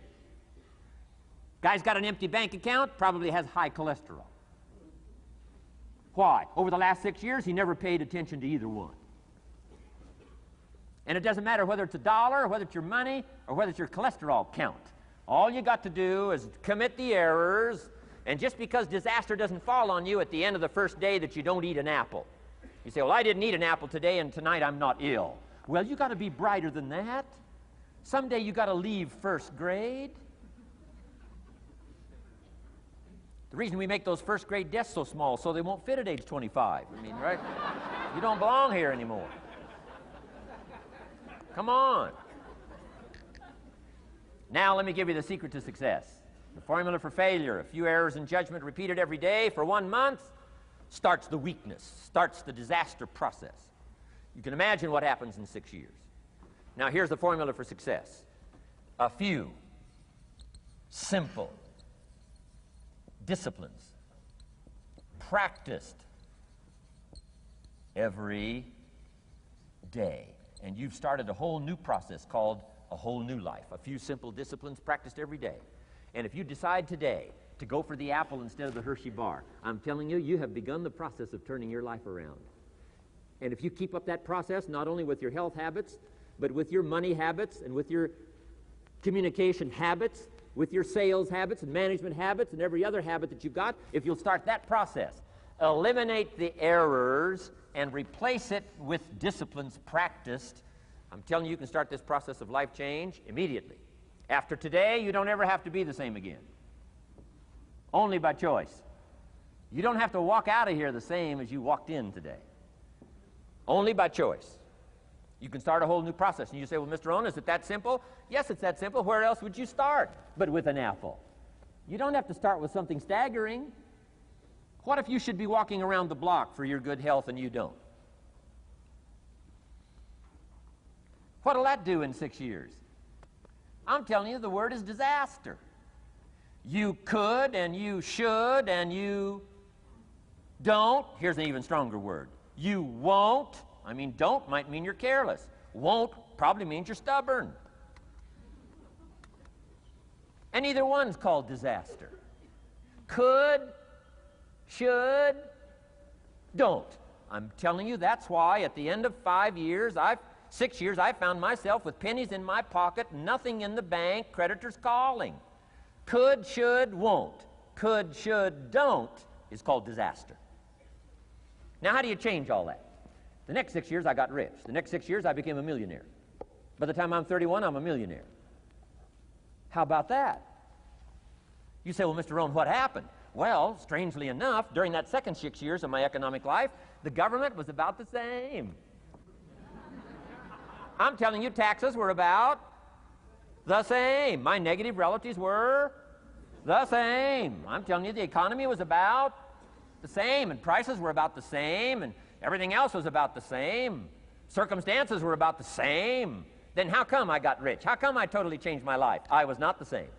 Guy's got an empty bank account, probably has high cholesterol. Why? Over the last 6 years, he never paid attention to either one. And it doesn't matter whether it's a dollar, or whether it's your money, or whether it's your cholesterol count. All you got to do is commit the errors, and just because disaster doesn't fall on you at the end of the first day that you don't eat an apple. You say, well, I didn't eat an apple today, and tonight I'm not ill. Well, you got to be brighter than that. Someday you got to leave first grade. The reason we make those first grade desks so small so they won't fit at age 25. I mean, right? You don't belong here anymore. Come on. Now let me give you the secret to success. The formula for failure: a few errors in judgment repeated every day for 1 month starts the weakness, starts the disaster process. You can imagine what happens in 6 years. Now here's the formula for success: a few simple disciplines practiced every day. And you've started a whole new process called a whole new life. A few simple disciplines practiced every day. And if you decide today to go for the apple instead of the Hershey bar, I'm telling you, you have begun the process of turning your life around. And if you keep up that process, not only with your health habits, but with your money habits and with your communication habits, with your sales habits and management habits and every other habit that you've got, if you'll start that process, eliminate the errors and replace it with disciplines practiced, I'm telling you can start this process of life change immediately. After today, you don't ever have to be the same again. Only by choice. You don't have to walk out of here the same as you walked in today. Only by choice. You can start a whole new process. And you say, well, Mr. Rohn, is it that simple? Yes, it's that simple. Where else would you start but with an apple? You don't have to start with something staggering. What if you should be walking around the block for your good health and you don't? What'll that do in 6 years? I'm telling you, the word is disaster. You could and you should and you don't. Here's an even stronger word. You won't. I mean, don't might mean you're careless. Won't probably means you're stubborn. And either one's called disaster. Could, should, don't. I'm telling you, that's why at the end of 6 years, I found myself with pennies in my pocket, nothing in the bank, creditors calling. Could, should, won't. Could, should, don't is called disaster. Now, how do you change all that? The next 6 years, I got rich. The next 6 years, I became a millionaire. By the time I'm 31, I'm a millionaire. How about that? You say, well, Mr. Rohn, what happened? Well, strangely enough, during that second 6 years of my economic life, the government was about the same. I'm telling you, taxes were about the same. My negative relatives were the same. I'm telling you, the economy was about the same, and prices were about the same, and everything else was about the same. Circumstances were about the same. Then how come I got rich? How come I totally changed my life? I was not the same.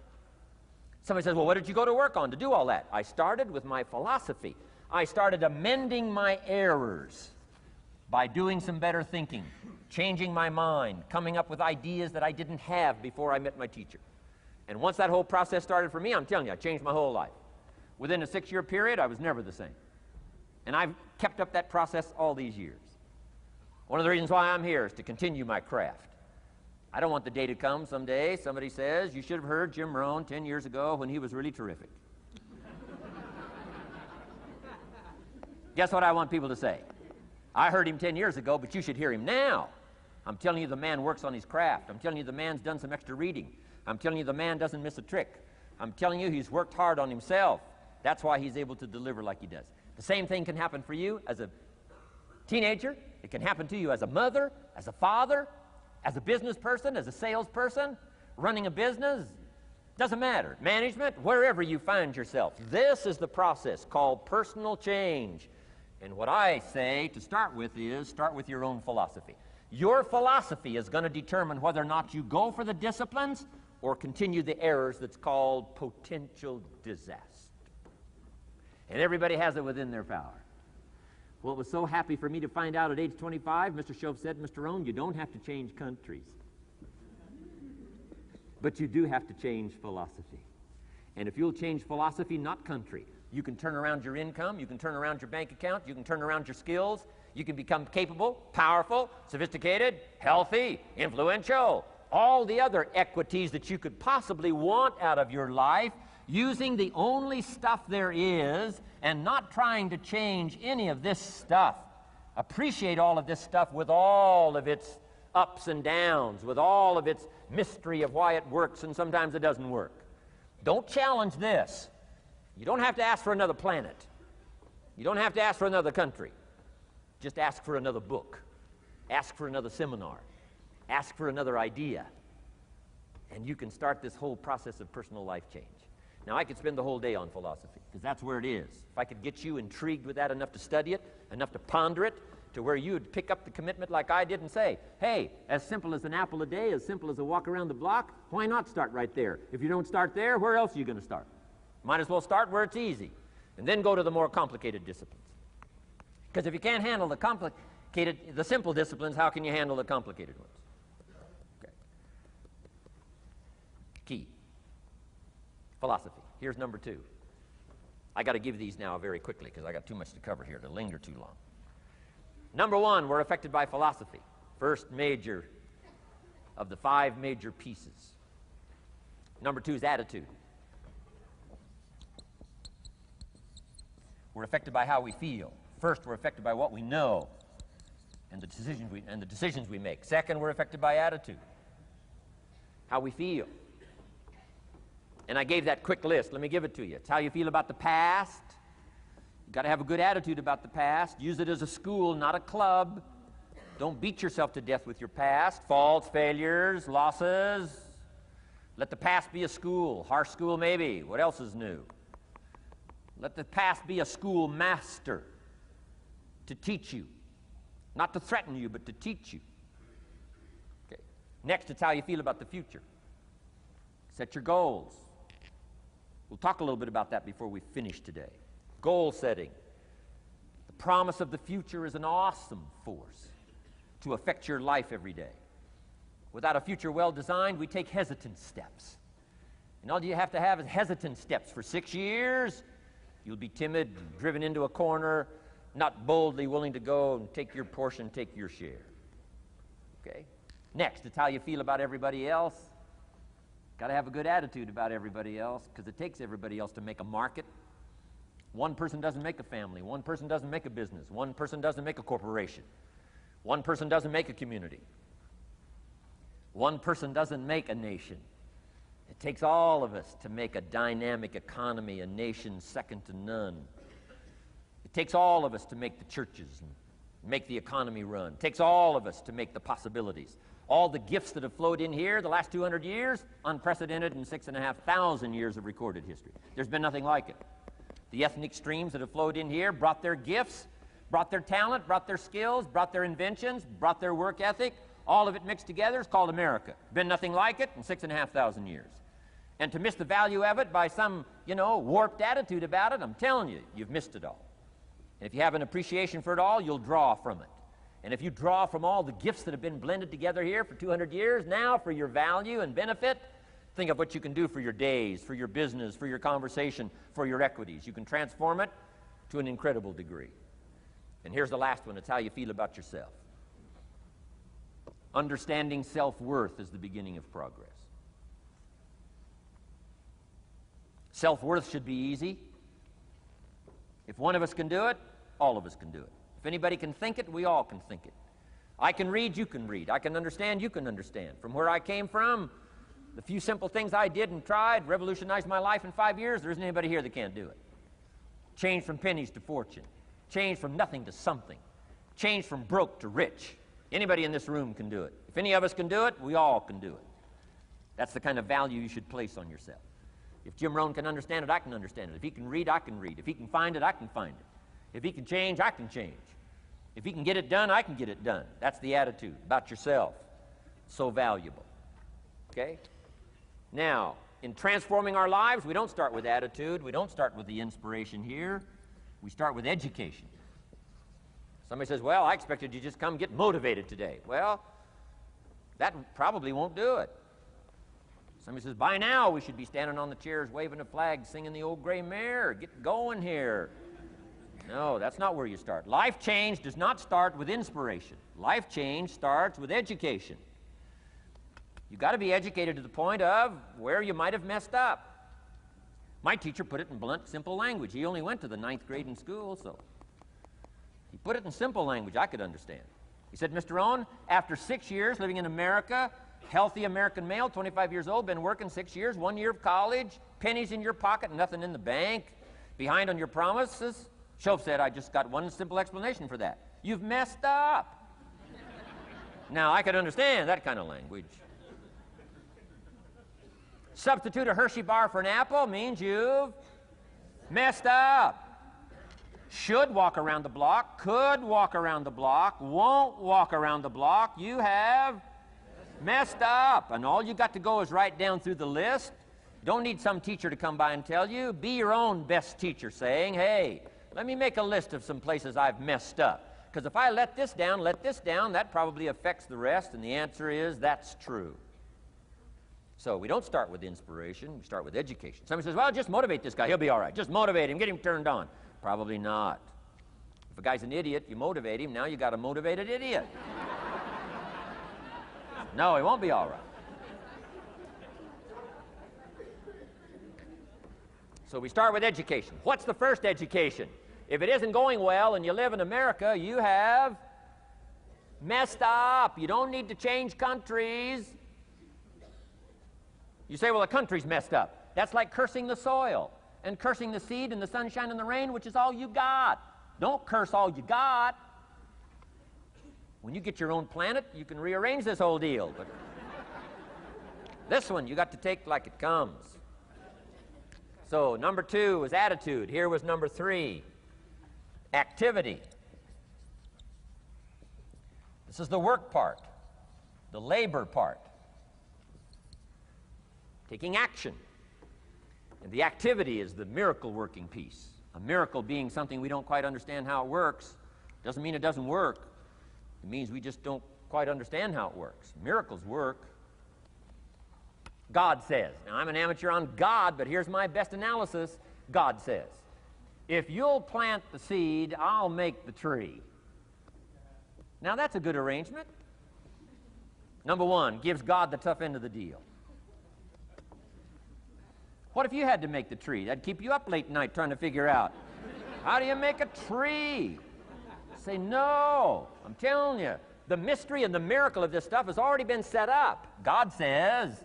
Somebody says, well, what did you go to work on to do all that? I started with my philosophy. I started amending my errors by doing some better thinking, changing my mind, coming up with ideas that I didn't have before I met my teacher. And once that whole process started for me, I'm telling you, I changed my whole life. Within a 6-year period, I was never the same. And I've kept up that process all these years. One of the reasons why I'm here is to continue my craft. I don't want the day to come someday somebody says, you should have heard Jim Rohn 10 years ago when he was really terrific. Guess what I want people to say? I heard him 10 years ago, but you should hear him now. I'm telling you the man works on his craft. I'm telling you the man's done some extra reading. I'm telling you the man doesn't miss a trick. I'm telling you he's worked hard on himself. That's why he's able to deliver like he does. The same thing can happen for you as a teenager. It can happen to you as a mother, as a father, as a business person, as a salesperson, running a business. Doesn't matter. Management, wherever you find yourself. This is the process called personal change. And what I say to start with is start with your own philosophy. Your philosophy is going to determine whether or not you go for the disciplines or continue the errors that's called potential disaster. And everybody has it within their power. Well, it was so happy for me to find out at age 25, Mr. Shove said, Mr. Rohn, you don't have to change countries. But you do have to change philosophy. And if you'll change philosophy, not country, you can turn around your income, you can turn around your bank account, you can turn around your skills, you can become capable, powerful, sophisticated, healthy, influential, all the other equities that you could possibly want out of your life, using the only stuff there is and not trying to change any of this stuff. Appreciate all of this stuff with all of its ups and downs, with all of its mystery of why it works and sometimes it doesn't work. Don't challenge this. You don't have to ask for another planet. You don't have to ask for another country. Just ask for another book. Ask for another seminar. Ask for another idea. And you can start this whole process of personal life change. Now, I could spend the whole day on philosophy, because that's where it is. If I could get you intrigued with that enough to study it, enough to ponder it, to where you would pick up the commitment like I did and say, hey, as simple as an apple a day, as simple as a walk around the block, why not start right there? If you don't start there, where else are you going to start? Might as well start where it's easy, and then go to the more complicated disciplines. Because if you can't handle the simple disciplines, how can you handle the complicated ones? Okay. Key. Philosophy. Here's number 2. I got to give these now very quickly because I got too much to cover here to linger too long. Number 1, we're affected by philosophy. First major of the 5 major pieces. Number 2 is attitude. We're affected by how we feel. First, we're affected by what we know and the decisions we make. Second, we're affected by attitude, how we feel. And I gave that quick list. Let me give it to you. It's how you feel about the past. You've got to have a good attitude about the past. Use it as a school, not a club. Don't beat yourself to death with your past. Faults, failures, losses. Let the past be a school. Harsh school maybe. What else is new? Let the past be a school master to teach you. Not to threaten you, but to teach you. Okay. Next, it's how you feel about the future. Set your goals. We'll talk a little bit about that before we finish today. Goal setting. The promise of the future is an awesome force to affect your life every day. Without a future well designed, we take hesitant steps. And all you have to have is hesitant steps for 6 years. You'll be timid, driven into a corner, not boldly willing to go and take your portion, take your share. Okay? Next, it's how you feel about everybody else. Got to have a good attitude about everybody else, because it takes everybody else to make a market. One person doesn't make a family. One person doesn't make a business. One person doesn't make a corporation. One person doesn't make a community. One person doesn't make a nation. It takes all of us to make a dynamic economy, a nation second to none. It takes all of us to make the churches and make the economy run. It takes all of us to make the possibilities. All the gifts that have flowed in here the last 200 years, unprecedented in 6,500 years of recorded history. There's been nothing like it. The ethnic streams that have flowed in here brought their gifts, brought their talent, brought their skills, brought their inventions, brought their work ethic. All of it mixed together is called America. Been nothing like it in 6,500 years. And to miss the value of it by some, warped attitude about it, I'm telling you, you've missed it all. And if you have an appreciation for it all, you'll draw from it. And if you draw from all the gifts that have been blended together here for 200 years, now for your value and benefit, think of what you can do for your days, for your business, for your conversation, for your equities. You can transform it to an incredible degree. And here's the last one. It's how you feel about yourself. Understanding self-worth is the beginning of progress. Self-worth should be easy. If one of us can do it, all of us can do it. If anybody can think it, we all can think it. I can read, you can read. I can understand, you can understand. From where I came from, the few simple things I did and tried revolutionized my life in 5 years. There isn't anybody here that can't do it. Change from pennies to fortune. Change from nothing to something. Change from broke to rich. Anybody in this room can do it. If any of us can do it, we all can do it. That's the kind of value you should place on yourself. If Jim Rohn can understand it, I can understand it. If he can read, I can read. If he can find it, I can find it. If he can change, I can change. If he can get it done, I can get it done. That's the attitude about yourself. So valuable. Okay? Now, in transforming our lives, we don't start with attitude. We don't start with the inspiration here. We start with education. Somebody says, well, I expected you to just come get motivated today. Well, that probably won't do it. Somebody says, by now we should be standing on the chairs, waving a flag, singing the old gray mare. Get going here. No, that's not where you start. Life change does not start with inspiration. Life change starts with education. You've got to be educated to the point of where you might have messed up. My teacher put it in blunt, simple language. He only went to the 9th grade in school, so he put it in simple language I could understand. He said, Mr. Rohn, after 6 years living in America, healthy American male, 25 years old, been working 6 years, 1 year of college, pennies in your pocket, nothing in the bank, behind on your promises. Shoaff said, I just got one simple explanation for that. You've messed up. Now, I could understand that kind of language. Substitute a Hershey bar for an apple means you've messed up. Should walk around the block, could walk around the block, won't walk around the block. You have messed up. And all you got to go is right down through the list. Don't need some teacher to come by and tell you. Be your own best teacher saying, hey, let me make a list of some places I've messed up. Because if I let this down, that probably affects the rest. And the answer is that's true. So we don't start with inspiration. We start with education. Somebody says, well, just motivate this guy. He'll be all right. Just motivate him. Get him turned on. Probably not. If a guy's an idiot, you motivate him. Now you got a motivated idiot. No, he won't be all right. So we start with education. What's the first education? If it isn't going well and you live in America, you have messed up. You don't need to change countries. You say, well, the country's messed up. That's like cursing the soil and cursing the seed and the sunshine and the rain, which is all you got. Don't curse all you got. When you get your own planet, you can rearrange this whole deal. But this one, you got to take like it comes. So number 2 was attitude. Here was number 3, activity. This is the work part, the labor part. Taking action. And the activity is the miracle working piece. A miracle being something we don't quite understand how it works. Doesn't mean it doesn't work. It means we just don't quite understand how it works. Miracles work. God says. Now, I'm an amateur on God, but here's my best analysis. God says, if you'll plant the seed, I'll make the tree. Now, that's a good arrangement. Number 1, gives God the tough end of the deal. What if you had to make the tree? That'd keep you up late night trying to figure out, how do you make a tree? Say, no. I'm telling you, the mystery and the miracle of this stuff has already been set up. God says,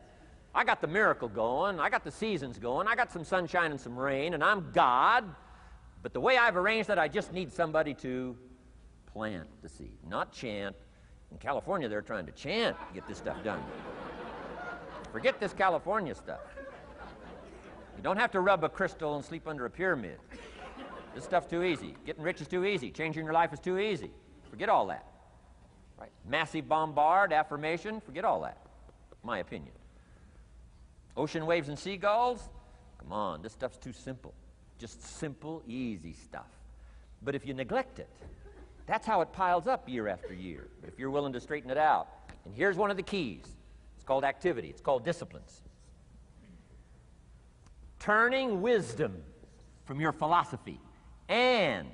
I got the miracle going, I got the seasons going, I got some sunshine and some rain, and I'm God. But the way I've arranged that, I just need somebody to plant the seed, not chant. In California, they're trying to chant to get this stuff done. Forget this California stuff. You don't have to rub a crystal and sleep under a pyramid. This stuff's too easy. Getting rich is too easy. Changing your life is too easy. Forget all that. Right? Massive bombard, affirmation, forget all that. My opinion. Ocean waves and seagulls? Come on, this stuff's too simple. Just simple, easy stuff. But if you neglect it, that's how it piles up year after year. But if you're willing to straighten it out, and here's one of the keys. It's called activity. It's called disciplines. Turning wisdom from your philosophy and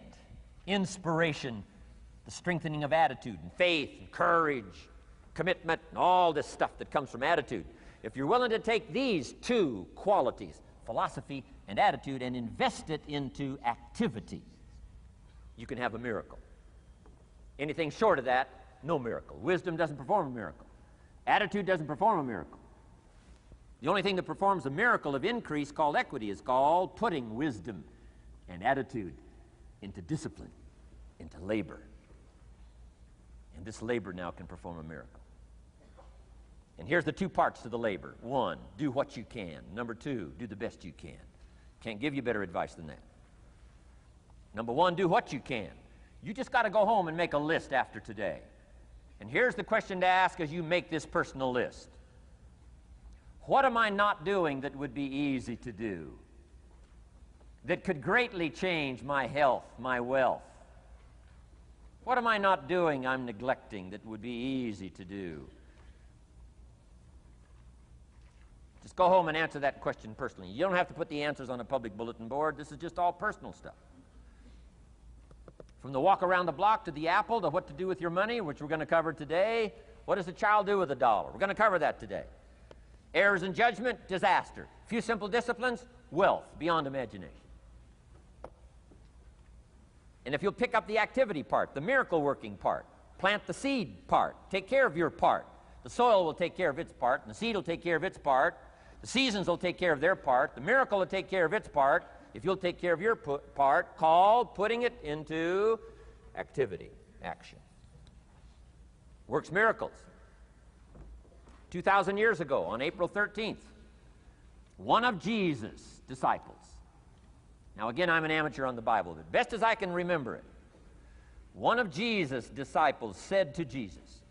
inspiration, the strengthening of attitude and faith and courage, commitment, and all this stuff that comes from attitude. If you're willing to take these two qualities, philosophy and attitude, and invest it into activity, you can have a miracle. Anything short of that, no miracle. Wisdom doesn't perform a miracle. Attitude doesn't perform a miracle. The only thing that performs a miracle of increase called equity is called putting wisdom and attitude into discipline, into labor. And this labor now can perform a miracle. And here's the two parts to the labor. One, do what you can. Number two, do the best you can. Can't give you better advice than that. Number one, do what you can. You just got to go home and make a list after today. And here's the question to ask as you make this personal list. What am I not doing that would be easy to do, that could greatly change my health, my wealth? What am I not doing I'm neglecting that would be easy to do? Just go home and answer that question personally. You don't have to put the answers on a public bulletin board. This is just all personal stuff. From the walk around the block to the apple to what to do with your money, which we're going to cover today. What does a child do with $1? We're going to cover that today. Errors in judgment, disaster. Few simple disciplines, wealth beyond imagination. And if you'll pick up the activity part, the miracle working part, plant the seed part, take care of your part. The soil will take care of its part, and the seed will take care of its part. The seasons will take care of their part. The miracle will take care of its part. If you'll take care of your part, called putting it into activity, action. Works miracles. 2,000 years ago, on April 13th, one of Jesus' disciples. Now again, I'm an amateur on the Bible, but best as I can remember it, one of Jesus' disciples said to Jesus,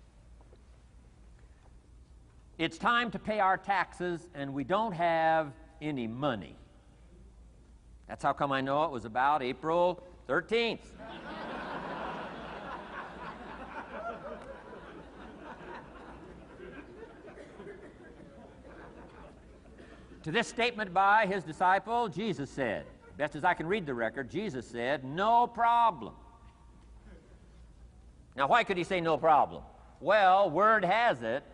"It's time to pay our taxes and we don't have any money." That's how come I know it was about April 13th. To this statement by his disciple, Jesus said, best as I can read the record, Jesus said, "No problem." Now, why could he say no problem? Well, word has it,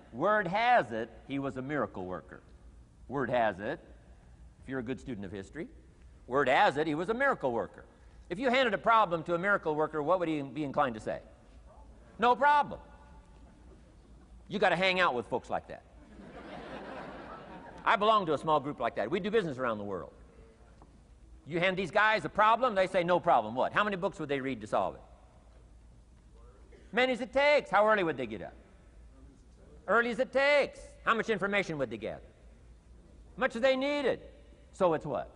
he was a miracle worker. Word has it, if you're a good student of history, word has it, he was a miracle worker. If you handed a problem to a miracle worker, what would he be inclined to say? No problem. You got to hang out with folks like that. I belong to a small group like that. We do business around the world. You hand these guys a problem, they say no problem. What? How many books would they read to solve it? Many as it takes. How early would they get up? Early as it takes. How much information would they gather? Much as they needed. So it's what?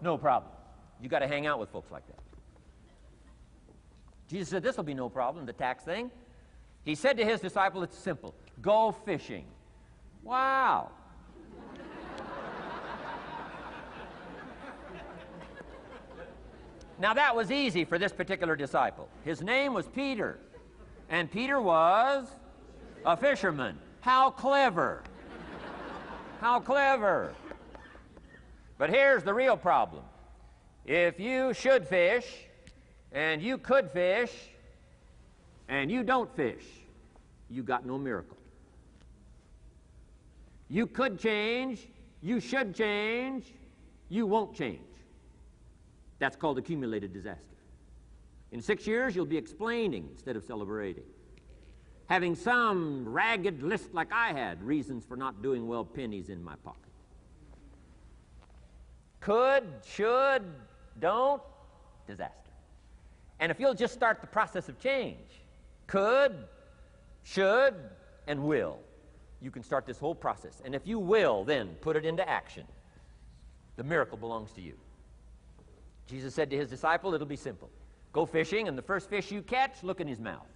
No problem. You got to hang out with folks like that. Jesus said this will be no problem, the tax thing. He said to his disciple, it's simple. Go fishing. Wow. Now that was easy for this particular disciple. His name was Peter, and Peter was a fisherman. How clever. How clever. But here's the real problem. If you should fish, and you could fish, and you don't fish, you got no miracle. You could change, you should change, you won't change. That's called accumulated disaster. In 6 years, you'll be explaining instead of celebrating. Having some ragged list like I had, reasons for not doing well, pennies in my pocket. Could, should, don't, disaster. And if you'll just start the process of change, could, should, and will, you can start this whole process. And if you will, then put it into action. The miracle belongs to you. Jesus said to his disciple, it'll be simple. Go fishing, and the first fish you catch, look in his mouth.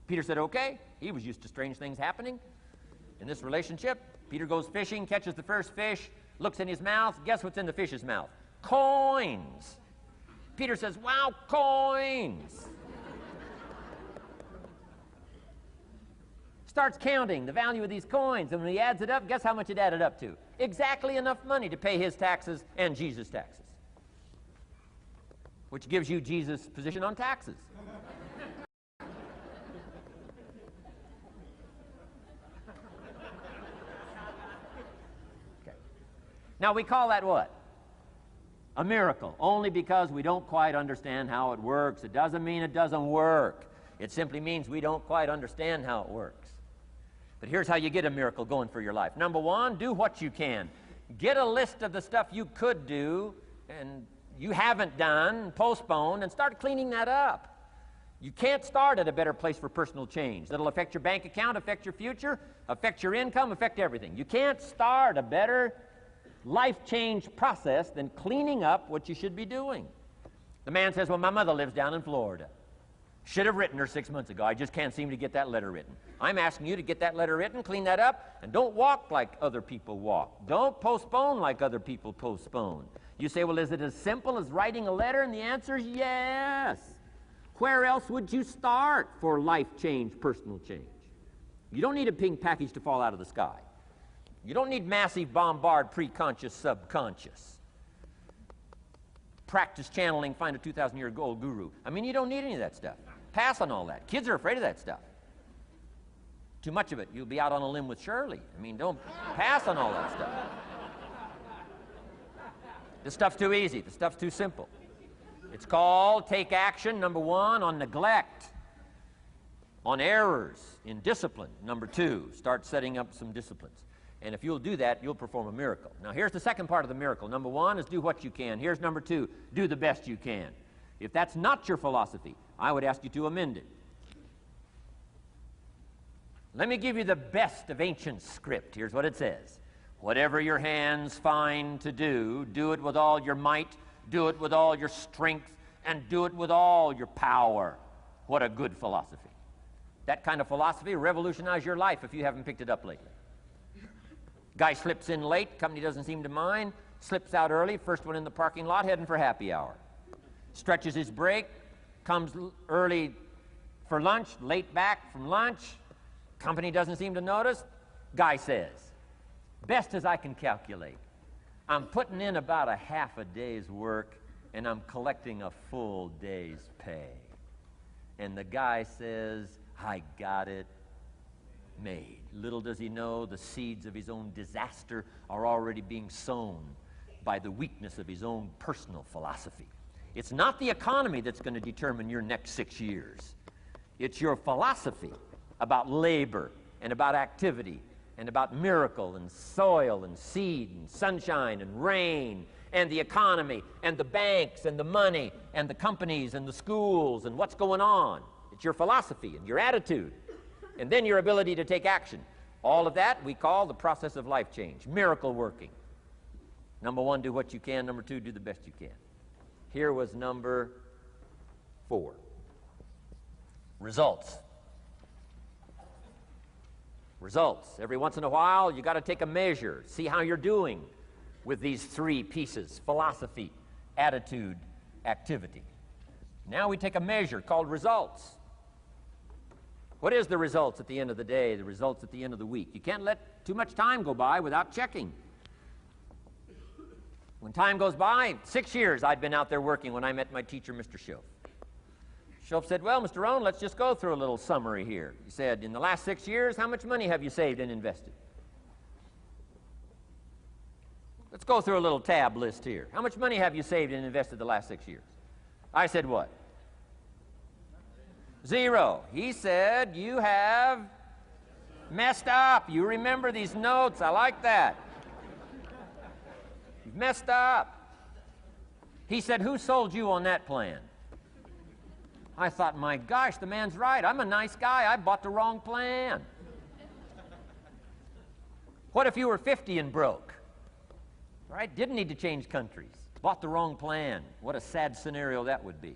Peter said, okay. He was used to strange things happening in this relationship. Peter goes fishing, catches the first fish, looks in his mouth. Guess what's in the fish's mouth? Coins. Peter says, wow, coins. Starts counting the value of these coins, and when he adds it up, guess how much it added up to? Exactly enough money to pay his taxes and Jesus' taxes, which gives you Jesus' position on taxes. Okay. Now we call that what? A miracle, only because we don't quite understand how it works. It doesn't mean it doesn't work. It simply means we don't quite understand how it works. But here's how you get a miracle going for your life. Number one, do what you can. Get a list of the stuff you could do and you haven't done, postponed, and start cleaning that up. You can't start at a better place for personal change. That'll affect your bank account, affect your future, affect your income, affect everything. You can't start a better life change process than cleaning up what you should be doing. The man says, well, my mother lives down in Florida. Should have written her 6 months ago. I just can't seem to get that letter written. I'm asking you to get that letter written, clean that up, and don't walk like other people walk. Don't postpone like other people postpone. You say, well, is it as simple as writing a letter? And the answer is yes. Where else would you start for life change, personal change? You don't need a pink package to fall out of the sky. You don't need massive bombard, pre-conscious, subconscious. Practice channeling, find a 2,000-year-old guru. I mean, you don't need any of that stuff. Pass on all that. Kids are afraid of that stuff. Too much of it, you'll be out on a limb with Shirley. I mean, don't pass on all that stuff. This stuff's too easy. This stuff's too simple. It's called take action, number one, on neglect, on errors, in discipline. Number two, start setting up some disciplines. And if you'll do that, you'll perform a miracle. Now, here's the second part of the miracle. Number one is do what you can. Here's number two, do the best you can. If that's not your philosophy, I would ask you to amend it. Let me give you the best of ancient script. Here's what it says. Whatever your hands find to do, do it with all your might, do it with all your strength, and do it with all your power. What a good philosophy. That kind of philosophy will revolutionize your life if you haven't picked it up lately. Guy slips in late, company doesn't seem to mind, slips out early, first one in the parking lot, heading for happy hour. Stretches his break, comes early for lunch, late back from lunch, company doesn't seem to notice. Guy says, best as I can calculate, I'm putting in about a half a day's work and I'm collecting a full day's pay. And the guy says, I got it made. Little does he know the seeds of his own disaster are already being sown by the weakness of his own personal philosophy. It's not the economy that's going to determine your next 6 years. It's your philosophy about labor and about activity and about miracle and soil and seed and sunshine and rain and the economy and the banks and the money and the companies and the schools and what's going on. It's your philosophy and your attitude. And then your ability to take action. All of that we call the process of life change, miracle working. Number one, do what you can. Number two, do the best you can. Here was number 4. Results. Results. Every once in a while, you got to take a measure, see how you're doing with these 3 pieces: philosophy, attitude, activity. Now we take a measure called results. What is the results at the end of the day, the results at the end of the week? You can't let too much time go by without checking. When time goes by, 6 years I'd been out there working when I met my teacher, Mr. Schoaf. Schoaf said, well, Mr. Rohn, let's just go through a little summary here. He said, in the last 6 years, how much money have you saved and invested? Let's go through a little tab list here. How much money have you saved and invested the last 6 years? I said, what? 0. He said, you have messed up. You remember these notes. I like that. You've messed up. He said, who sold you on that plan? I thought, my gosh, the man's right. I'm a nice guy. I bought the wrong plan. What if you were 50 and broke? Right? Didn't need to change countries. Bought the wrong plan. What a sad scenario that would be.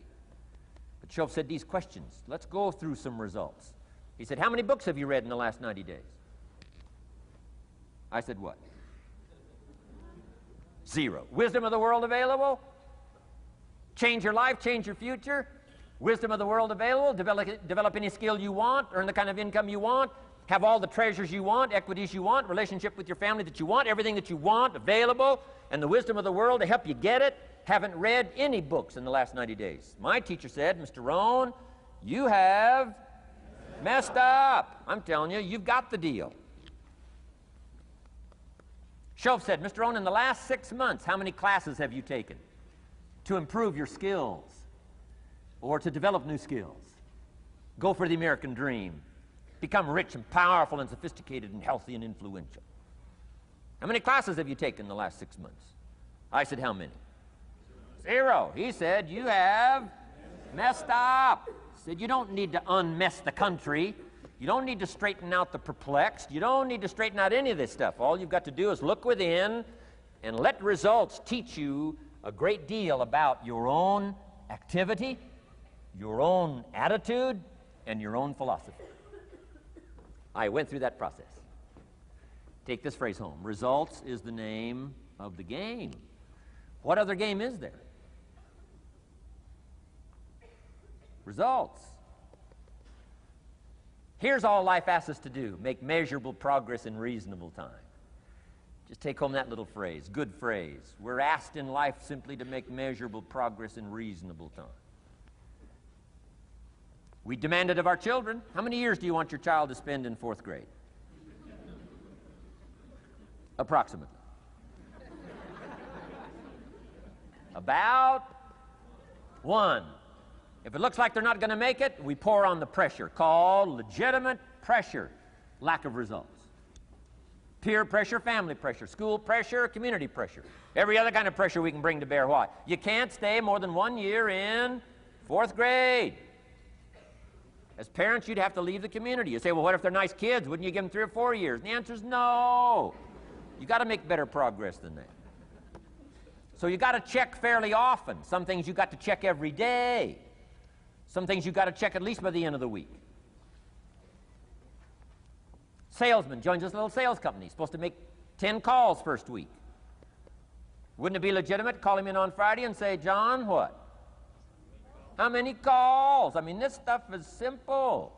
But Schoaf said these questions. Let's go through some results. He said, how many books have you read in the last 90 days? I said, what? 0. Wisdom of the world available? Change your life, change your future? Wisdom of the world available? Develop any skill you want, earn the kind of income you want, have all the treasures you want, equities you want, relationship with your family that you want, everything that you want available, and the wisdom of the world to help you get it. Haven't read any books in the last 90 days. My teacher said, Mr. Rohn, you have messed up. I'm telling you, you've got the deal. Shoaff said, Mr. Rohn, in the last 6 months, how many classes have you taken to improve your skills or to develop new skills? Go for the American dream. Become rich and powerful and sophisticated and healthy and influential. How many classes have you taken in the last 6 months? I said, how many? 0. He said, you have messed up. He said, you don't need to unmess the country. You don't need to straighten out the perplexed. You don't need to straighten out any of this stuff. All you've got to do is look within and let results teach you a great deal about your own activity, your own attitude, and your own philosophy. I went through that process. Take this phrase home. Results is the name of the game. What other game is there? Results. Here's all life asks us to do. Make measurable progress in reasonable time. Just take home that little phrase. Good phrase. We're asked in life simply to make measurable progress in reasonable time. We demand it of our children. How many years do you want your child to spend in 4th grade? Approximately. About 1. If it looks like they're not going to make it, we pour on the pressure, called legitimate pressure, lack of results. Peer pressure, family pressure, school pressure, community pressure. Every other kind of pressure we can bring to bear. Why? You can't stay more than 1 year in 4th grade. As parents, you'd have to leave the community. You say, well, what if they're nice kids? Wouldn't you give them 3 or 4 years? And the answer is no. You got to make better progress than that. So you got to check fairly often. Some things you got to check every day. Some things you got to check at least by the end of the week. Salesman joins this little sales company. Supposed to make 10 calls first week. Wouldn't it be legitimate to call him in on Friday and say, John, what? How many calls? I mean, this stuff is simple.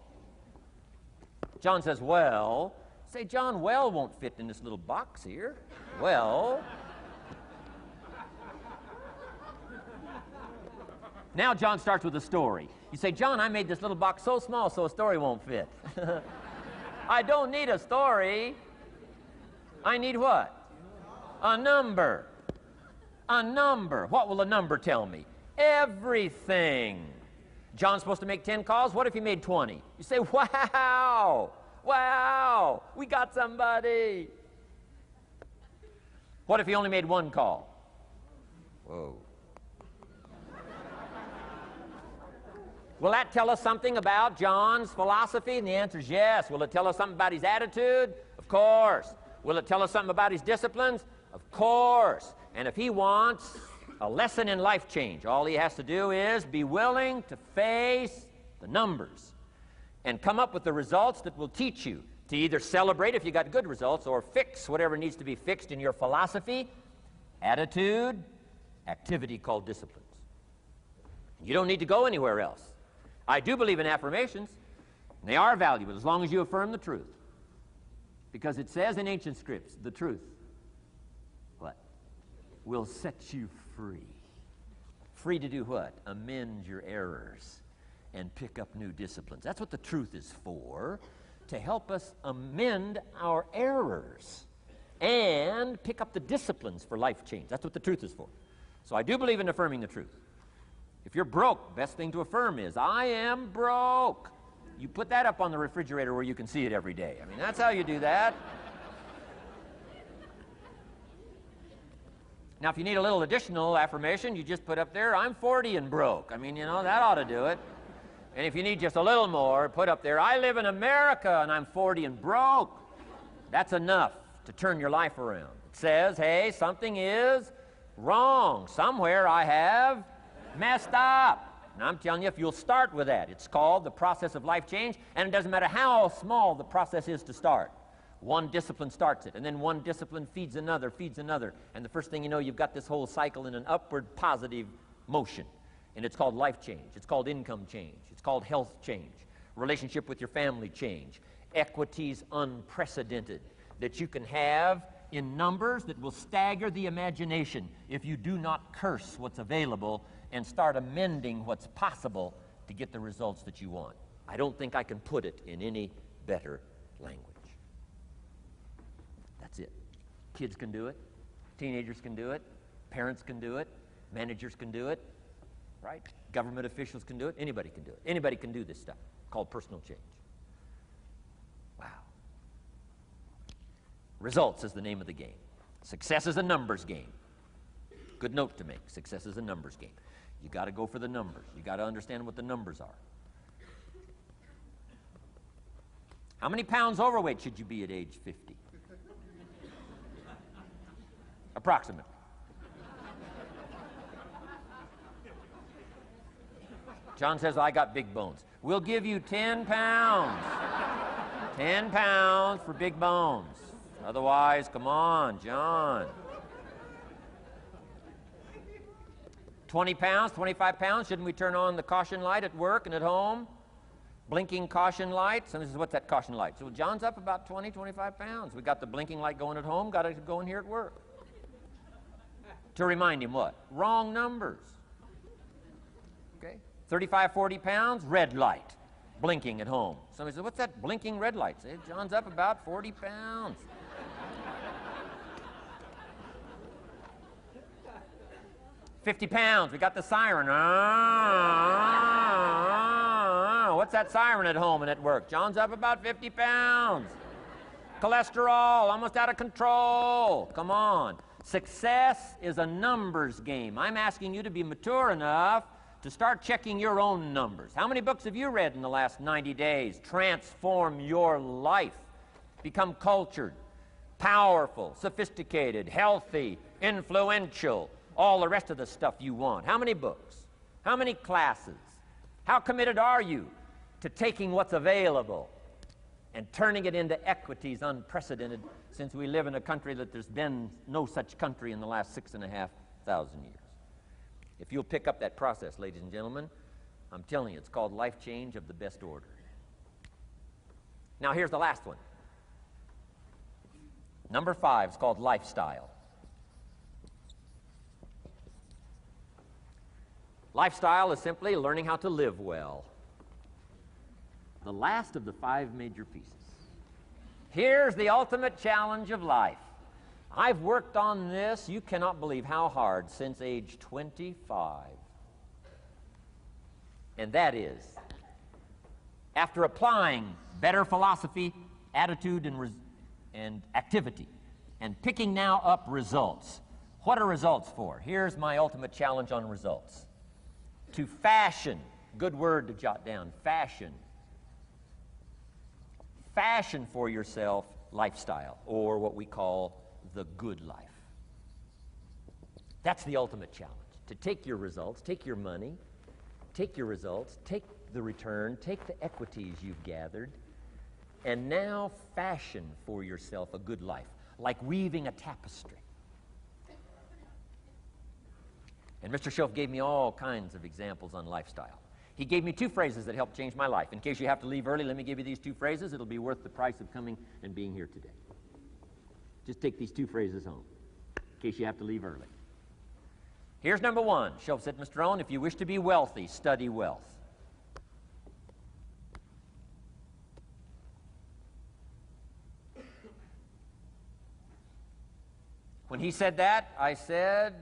John says, well. Say, John, well won't fit in this little box here. Well. Now John starts with a story. You say, John, I made this little box so small so a story won't fit. I don't need a story. I need what? A number. A number. What will a number tell me? Everything. John's supposed to make 10 calls. What if he made 20? You say, wow. Wow. We got somebody. What if he only made 1 call? Whoa. Will that tell us something about John's philosophy? And the answer is yes. Will it tell us something about his attitude? Of course. Will it tell us something about his disciplines? Of course. And if he wants a lesson in life change, all he has to do is be willing to face the numbers and come up with the results that will teach you to either celebrate if you got good results or fix whatever needs to be fixed in your philosophy, attitude, activity called disciplines. You don't need to go anywhere else. I do believe in affirmations. And they are valuable as long as you affirm the truth. Because it says in ancient scripts, the truth, what? Will set you free. Free to do what? Amend your errors and pick up new disciplines. That's what the truth is for, to help us amend our errors and pick up the disciplines for life change. That's what the truth is for. So I do believe in affirming the truth. If you're broke, best thing to affirm is, I am broke. You put that up on the refrigerator where you can see it every day. I mean, that's how you do that. Now, if you need a little additional affirmation, you just put up there, I'm 40 and broke. I mean, you know, that ought to do it. And if you need just a little more, put up there, I live in America and I'm 40 and broke. That's enough to turn your life around. It says, hey, something is wrong. Somewhere I have messed up. And I'm telling you, if you'll start with that, it's called the process of life change, and it doesn't matter how small the process is to start. One discipline starts it, and then one discipline feeds another, and the first thing you know, you've got this whole cycle in an upward positive motion. And it's called life change. It's called income change. It's called health change. Relationship with your family change. Equities unprecedented that you can have in numbers that will stagger the imagination if you do not curse what's available and start amending what's possible to get the results that you want. I don't think I can put it in any better language. That's it. Kids can do it. Teenagers can do it. Parents can do it. Managers can do it. Right? Government officials can do it. Anybody can do it. Anybody can do this stuff called personal change. Wow. Results is the name of the game. Success is a numbers game. Good note to make. Success is a numbers game. You got to go for the numbers. You got to understand what the numbers are. How many pounds overweight should you be at age 50? Approximately. John says, I got big bones. We'll give you 10 pounds. 10 pounds for big bones. Otherwise, come on, John. 20 pounds, 25 pounds. Shouldn't we turn on the caution light at work and at home? Blinking caution light. Somebody says, what's that caution light? So John's up about 20, 25 pounds. We got the blinking light going at home, got it going here at work. To remind him what? Wrong numbers. Okay? 35, 40 pounds, red light, blinking at home. Somebody says, what's that blinking red light? Say, John's up about 40 pounds. 50 pounds, we got the siren. What's that siren at home and at work? John's up about 50 pounds. Cholesterol, almost out of control. Come on. Success is a numbers game. I'm asking you to be mature enough to start checking your own numbers. How many books have you read in the last 90 days? Transform your life. Become cultured, powerful, sophisticated, healthy, influential, all the rest of the stuff you want. How many books? How many classes? How committed are you to taking what's available and turning it into equities unprecedented, since we live in a country that there's been no such country in the last 6,500 years? If you'll pick up that process, ladies and gentlemen, I'm telling you, it's called life change of the best order. Now here's the last one. Number 5 is called lifestyle. Lifestyle is simply learning how to live well. The last of the 5 major pieces. Here's the ultimate challenge of life. I've worked on this, you cannot believe how hard, since age 25. And that is, after applying better philosophy, attitude, and activity, and picking now up results. What are results for? Here's my ultimate challenge on results. To fashion, good word to jot down, fashion. Fashion for yourself lifestyle, or what we call the good life. That's the ultimate challenge. To take your results, take your money, take your results, take the return, take the equities you've gathered, and now fashion for yourself a good life, like weaving a tapestry. And Mr. Schoaf gave me all kinds of examples on lifestyle. He gave me 2 phrases that helped change my life. In case you have to leave early, let me give you these 2 phrases. It'll be worth the price of coming and being here today. Just take these 2 phrases home, in case you have to leave early. Here's number 1. Schoaf said, Mr. Rohn, if you wish to be wealthy, study wealth. When he said that, I said,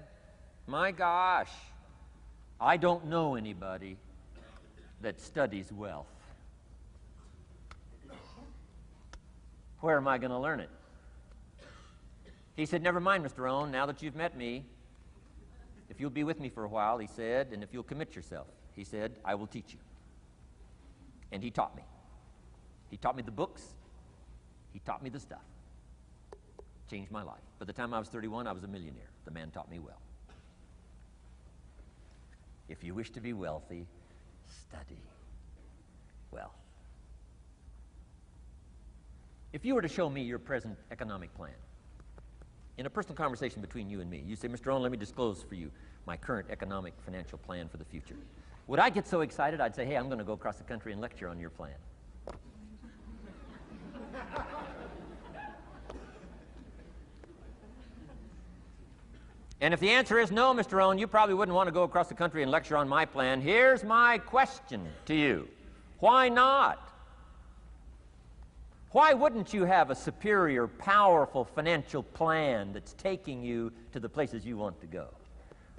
my gosh, I don't know anybody that studies wealth. Where am I going to learn it? He said, never mind, Mr. Rohn, now that you've met me, if you'll be with me for a while, he said, and if you'll commit yourself, he said, I will teach you. And he taught me. He taught me the books. He taught me the stuff. Changed my life. By the time I was 31, I was a millionaire. The man taught me well. If you wish to be wealthy, study wealth. If you were to show me your present economic plan, in a personal conversation between you and me, you say, Mr. Rohn, let me disclose for you my current economic financial plan for the future. Would I get so excited I'd say, hey, I'm going to go across the country and lecture on your plan? And if the answer is no, Mr. Rohn, you probably wouldn't want to go across the country and lecture on my plan. Here's my question to you. Why not? Why wouldn't you have a superior, powerful financial plan that's taking you to the places you want to go?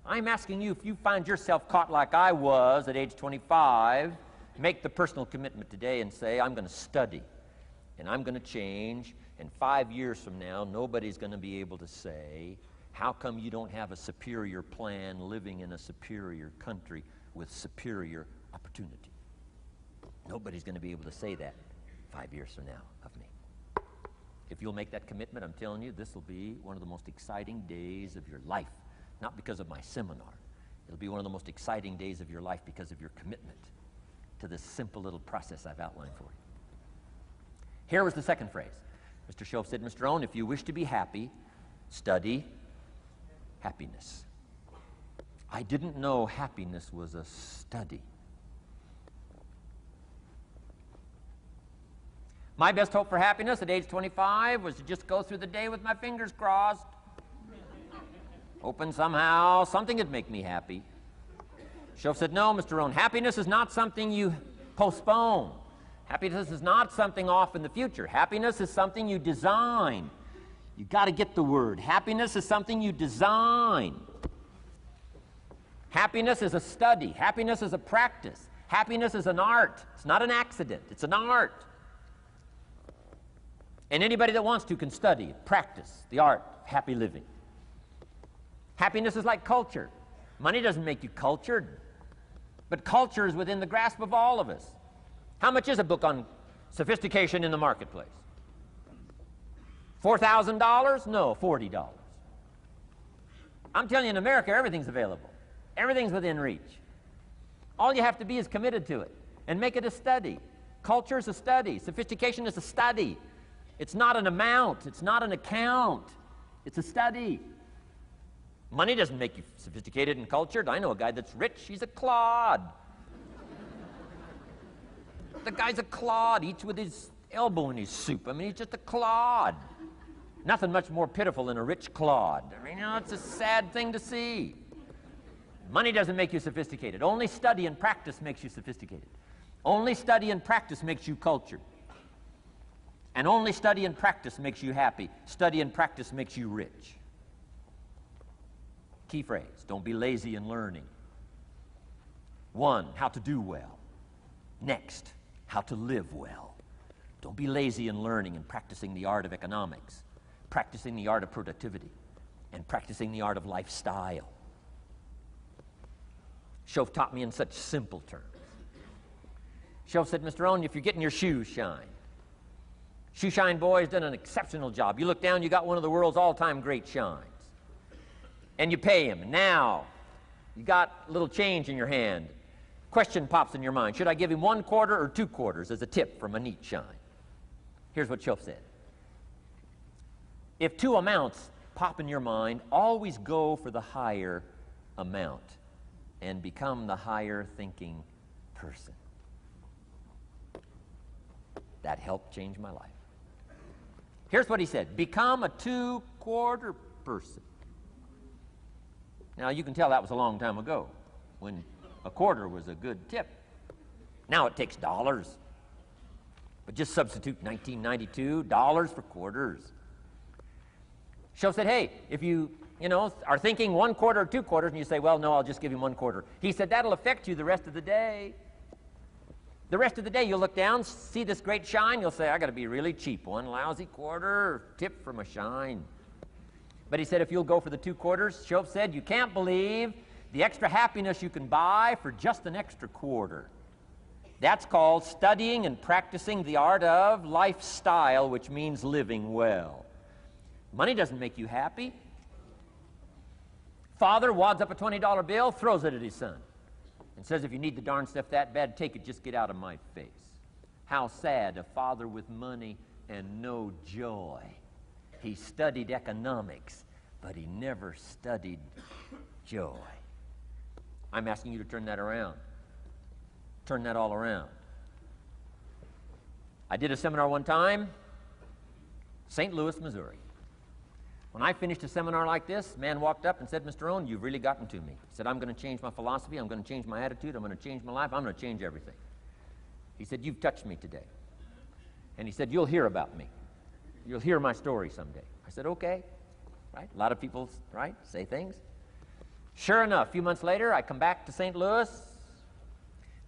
I'm asking you, if you find yourself caught like I was at age 25, make the personal commitment today and say, I'm going to study and I'm going to change, and 5 years from now, nobody's going to be able to say, how come you don't have a superior plan living in a superior country with superior opportunity? Nobody's going to be able to say that 5 years from now of me. If you'll make that commitment, I'm telling you, this will be one of the most exciting days of your life. Not because of my seminar. It'll be one of the most exciting days of your life because of your commitment to this simple little process I've outlined for you. Here was the second phrase. Mr. Schoaf said, Mr. Rohn, if you wish to be happy, study happiness. I didn't know happiness was a study. My best hope for happiness at age 25 was to just go through the day with my fingers crossed. Hoping somehow something would make me happy. Schoaf said, no, Mr. Rohn, happiness is not something you postpone. Happiness is not something off in the future. Happiness is something you design. You got to get the word. Happiness is something you design. Happiness is a study. Happiness is a practice. Happiness is an art. It's not an accident. It's an art. And anybody that wants to can study, practice the art of happy living. Happiness is like culture. Money doesn't make you cultured, but culture is within the grasp of all of us. How much is a book on sophistication in the marketplace? $4,000? No, $40. I'm telling you, in America, everything's available. Everything's within reach. All you have to be is committed to it and make it a study. Culture is a study. Sophistication is a study. It's not an amount. It's not an account. It's a study. Money doesn't make you sophisticated and cultured. I know a guy that's rich. He's a clod. The guy's a clod. Eats with his elbow in his soup. I mean, he's just a clod. Nothing much more pitiful than a rich clod. I mean, you know, it's a sad thing to see. Money doesn't make you sophisticated. Only study and practice makes you sophisticated. Only study and practice makes you cultured. And only study and practice makes you happy. Study and practice makes you rich. Key phrase, don't be lazy in learning. 1, how to do well. Next, how to live well. Don't be lazy in learning and practicing the art of economics, practicing the art of productivity, and practicing the art of lifestyle. Schoaf taught me in such simple terms. Schoaf said, Mr. Rohn, if you're getting your shoes shined, Shoe Shine Boy's done an exceptional job. You look down, you got one of the world's all-time great shines. And you pay him. Now, you got a little change in your hand. Question pops in your mind. Should I give him 1 quarter or 2 quarters as a tip from a neat shine? Here's what Schoaf said. If 2 amounts pop in your mind, always go for the higher amount and become the higher thinking person. That helped change my life. Here's what he said. Become a 2-quarter person. Now, you can tell that was a long time ago when a quarter was a good tip. Now it takes dollars. But just substitute 1992 dollars for quarters. Schoaf said, hey, if you are thinking 1 quarter or 2 quarters, and you say, well, no, I'll just give him 1 quarter. He said, that'll affect you the rest of the day. The rest of the day, you'll look down, see this great shine, you'll say, I got to be really cheap. 1 lousy quarter, tip from a shine. But he said, if you'll go for the 2 quarters, Schoaf said, you can't believe the extra happiness you can buy for just an extra quarter. That's called studying and practicing the art of lifestyle, which means living well. Money doesn't make you happy. Father wads up a $20 bill, throws it at his son, and says, if you need the darn stuff that bad, take it, just get out of my face. How sad, a father with money and no joy. He studied economics, but he never studied joy. I'm asking you to turn that around. Turn that all around. I did a seminar one time, St. Louis, Missouri. When I finished a seminar like this, a man walked up and said, Mr. Rohn, you've really gotten to me. He said, I'm going to change my philosophy, I'm going to change my attitude, I'm going to change my life, I'm going to change everything. He said, you've touched me today. And he said, you'll hear about me. You'll hear my story someday. I said, okay. Right? A lot of people, right, say things. Sure enough, a few months later, I come back to St. Louis,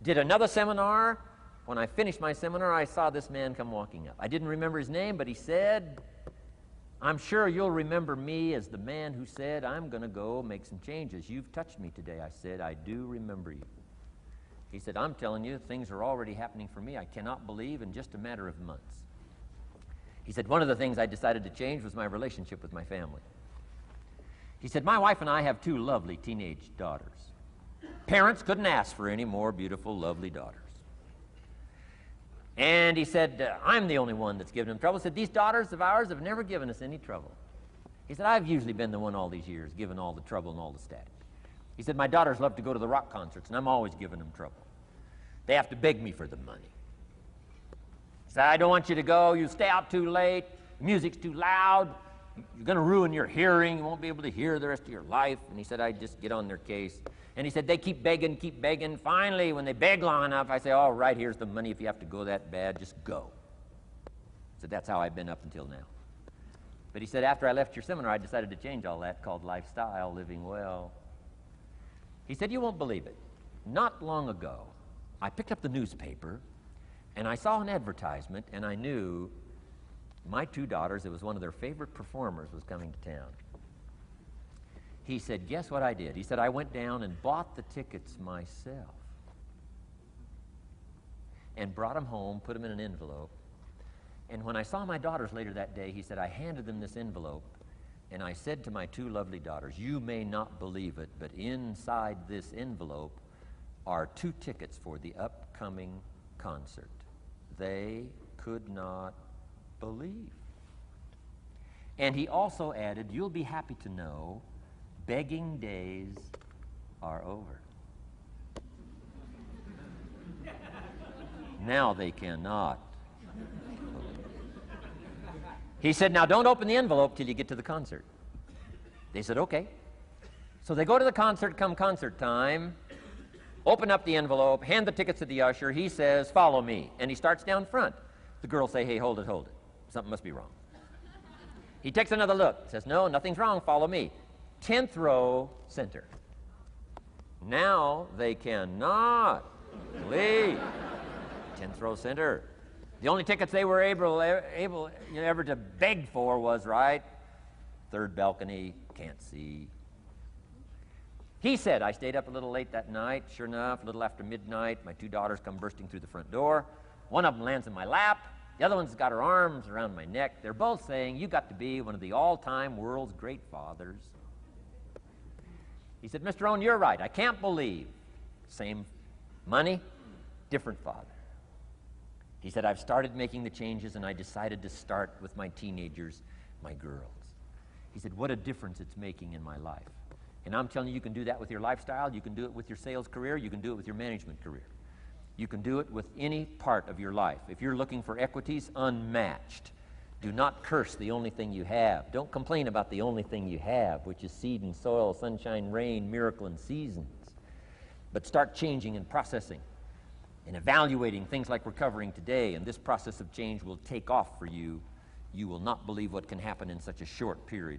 did another seminar. When I finished my seminar, I saw this man come walking up. I didn't remember his name, but he said, I'm sure you'll remember me as the man who said, I'm going to go make some changes. You've touched me today. I said, I do remember you. He said, I'm telling you, things are already happening for me. I cannot believe in just a matter of months. He said, one of the things I decided to change was my relationship with my family. He said, my wife and I have two lovely teenage daughters. Parents couldn't ask for any more beautiful, lovely daughters. And he said, I'm the only one that's given them trouble. He said, these daughters of ours have never given us any trouble. He said, I've usually been the one all these years giving all the trouble and all the static. He said, my daughters love to go to the rock concerts, and I'm always giving them trouble. They have to beg me for the money. He said, I don't want you to go. You stay out too late. The music's too loud. You're going to ruin your hearing. You won't be able to hear the rest of your life. And he said, I just get on their case. And he said, they keep begging, keep begging. Finally, when they beg long enough, I say, all right, here's the money. If you have to go that bad, just go. He said, that's how I've been up until now. But he said, after I left your seminar, I decided to change all that, called lifestyle, living well. He said, you won't believe it. Not long ago, I picked up the newspaper, and I saw an advertisement, and I knew my two daughters, it was one of their favorite performers, was coming to town. He said, guess what I did? He said, I went down and bought the tickets myself and brought them home, put them in an envelope. And when I saw my daughters later that day, he said, I handed them this envelope, and I said to my two lovely daughters, you may not believe it, but inside this envelope are 2 tickets for the upcoming concert. They could not believe. And he also added, you'll be happy to know begging days are over. Now they cannot. He said, now don't open the envelope till you get to the concert. They said, okay. So they go to the concert, come concert time, open up the envelope, hand the tickets to the usher. He says, follow me. And he starts down front. The girls say, hey, hold it. Something must be wrong. He takes another look, says, no, nothing's wrong, follow me. 10th row, center. Now they cannot leave. 10th row, center. The only tickets they were able ever to beg for was, right, 3rd balcony, can't see. He said, I stayed up a little late that night. Sure enough, a little after midnight, my 2 daughters come bursting through the front door. One of them lands in my lap. The other one's got her arms around my neck. They're both saying, you got to be one of the all-time world's great fathers. He said, Mr. Rohn, you're right. I can't believe. Same money, different father. He said, I've started making the changes, and I decided to start with my teenagers, my girls. He said, what a difference it's making in my life. And I'm telling you, you can do that with your lifestyle. You can do it with your sales career. You can do it with your management career. You can do it with any part of your life. If you're looking for equities unmatched, do not curse the only thing you have. Don't complain about the only thing you have, which is seed and soil, sunshine, rain, miracle, and seasons. But start changing and processing and evaluating things like we're covering today, and this process of change will take off for you. You will not believe what can happen in such a short period.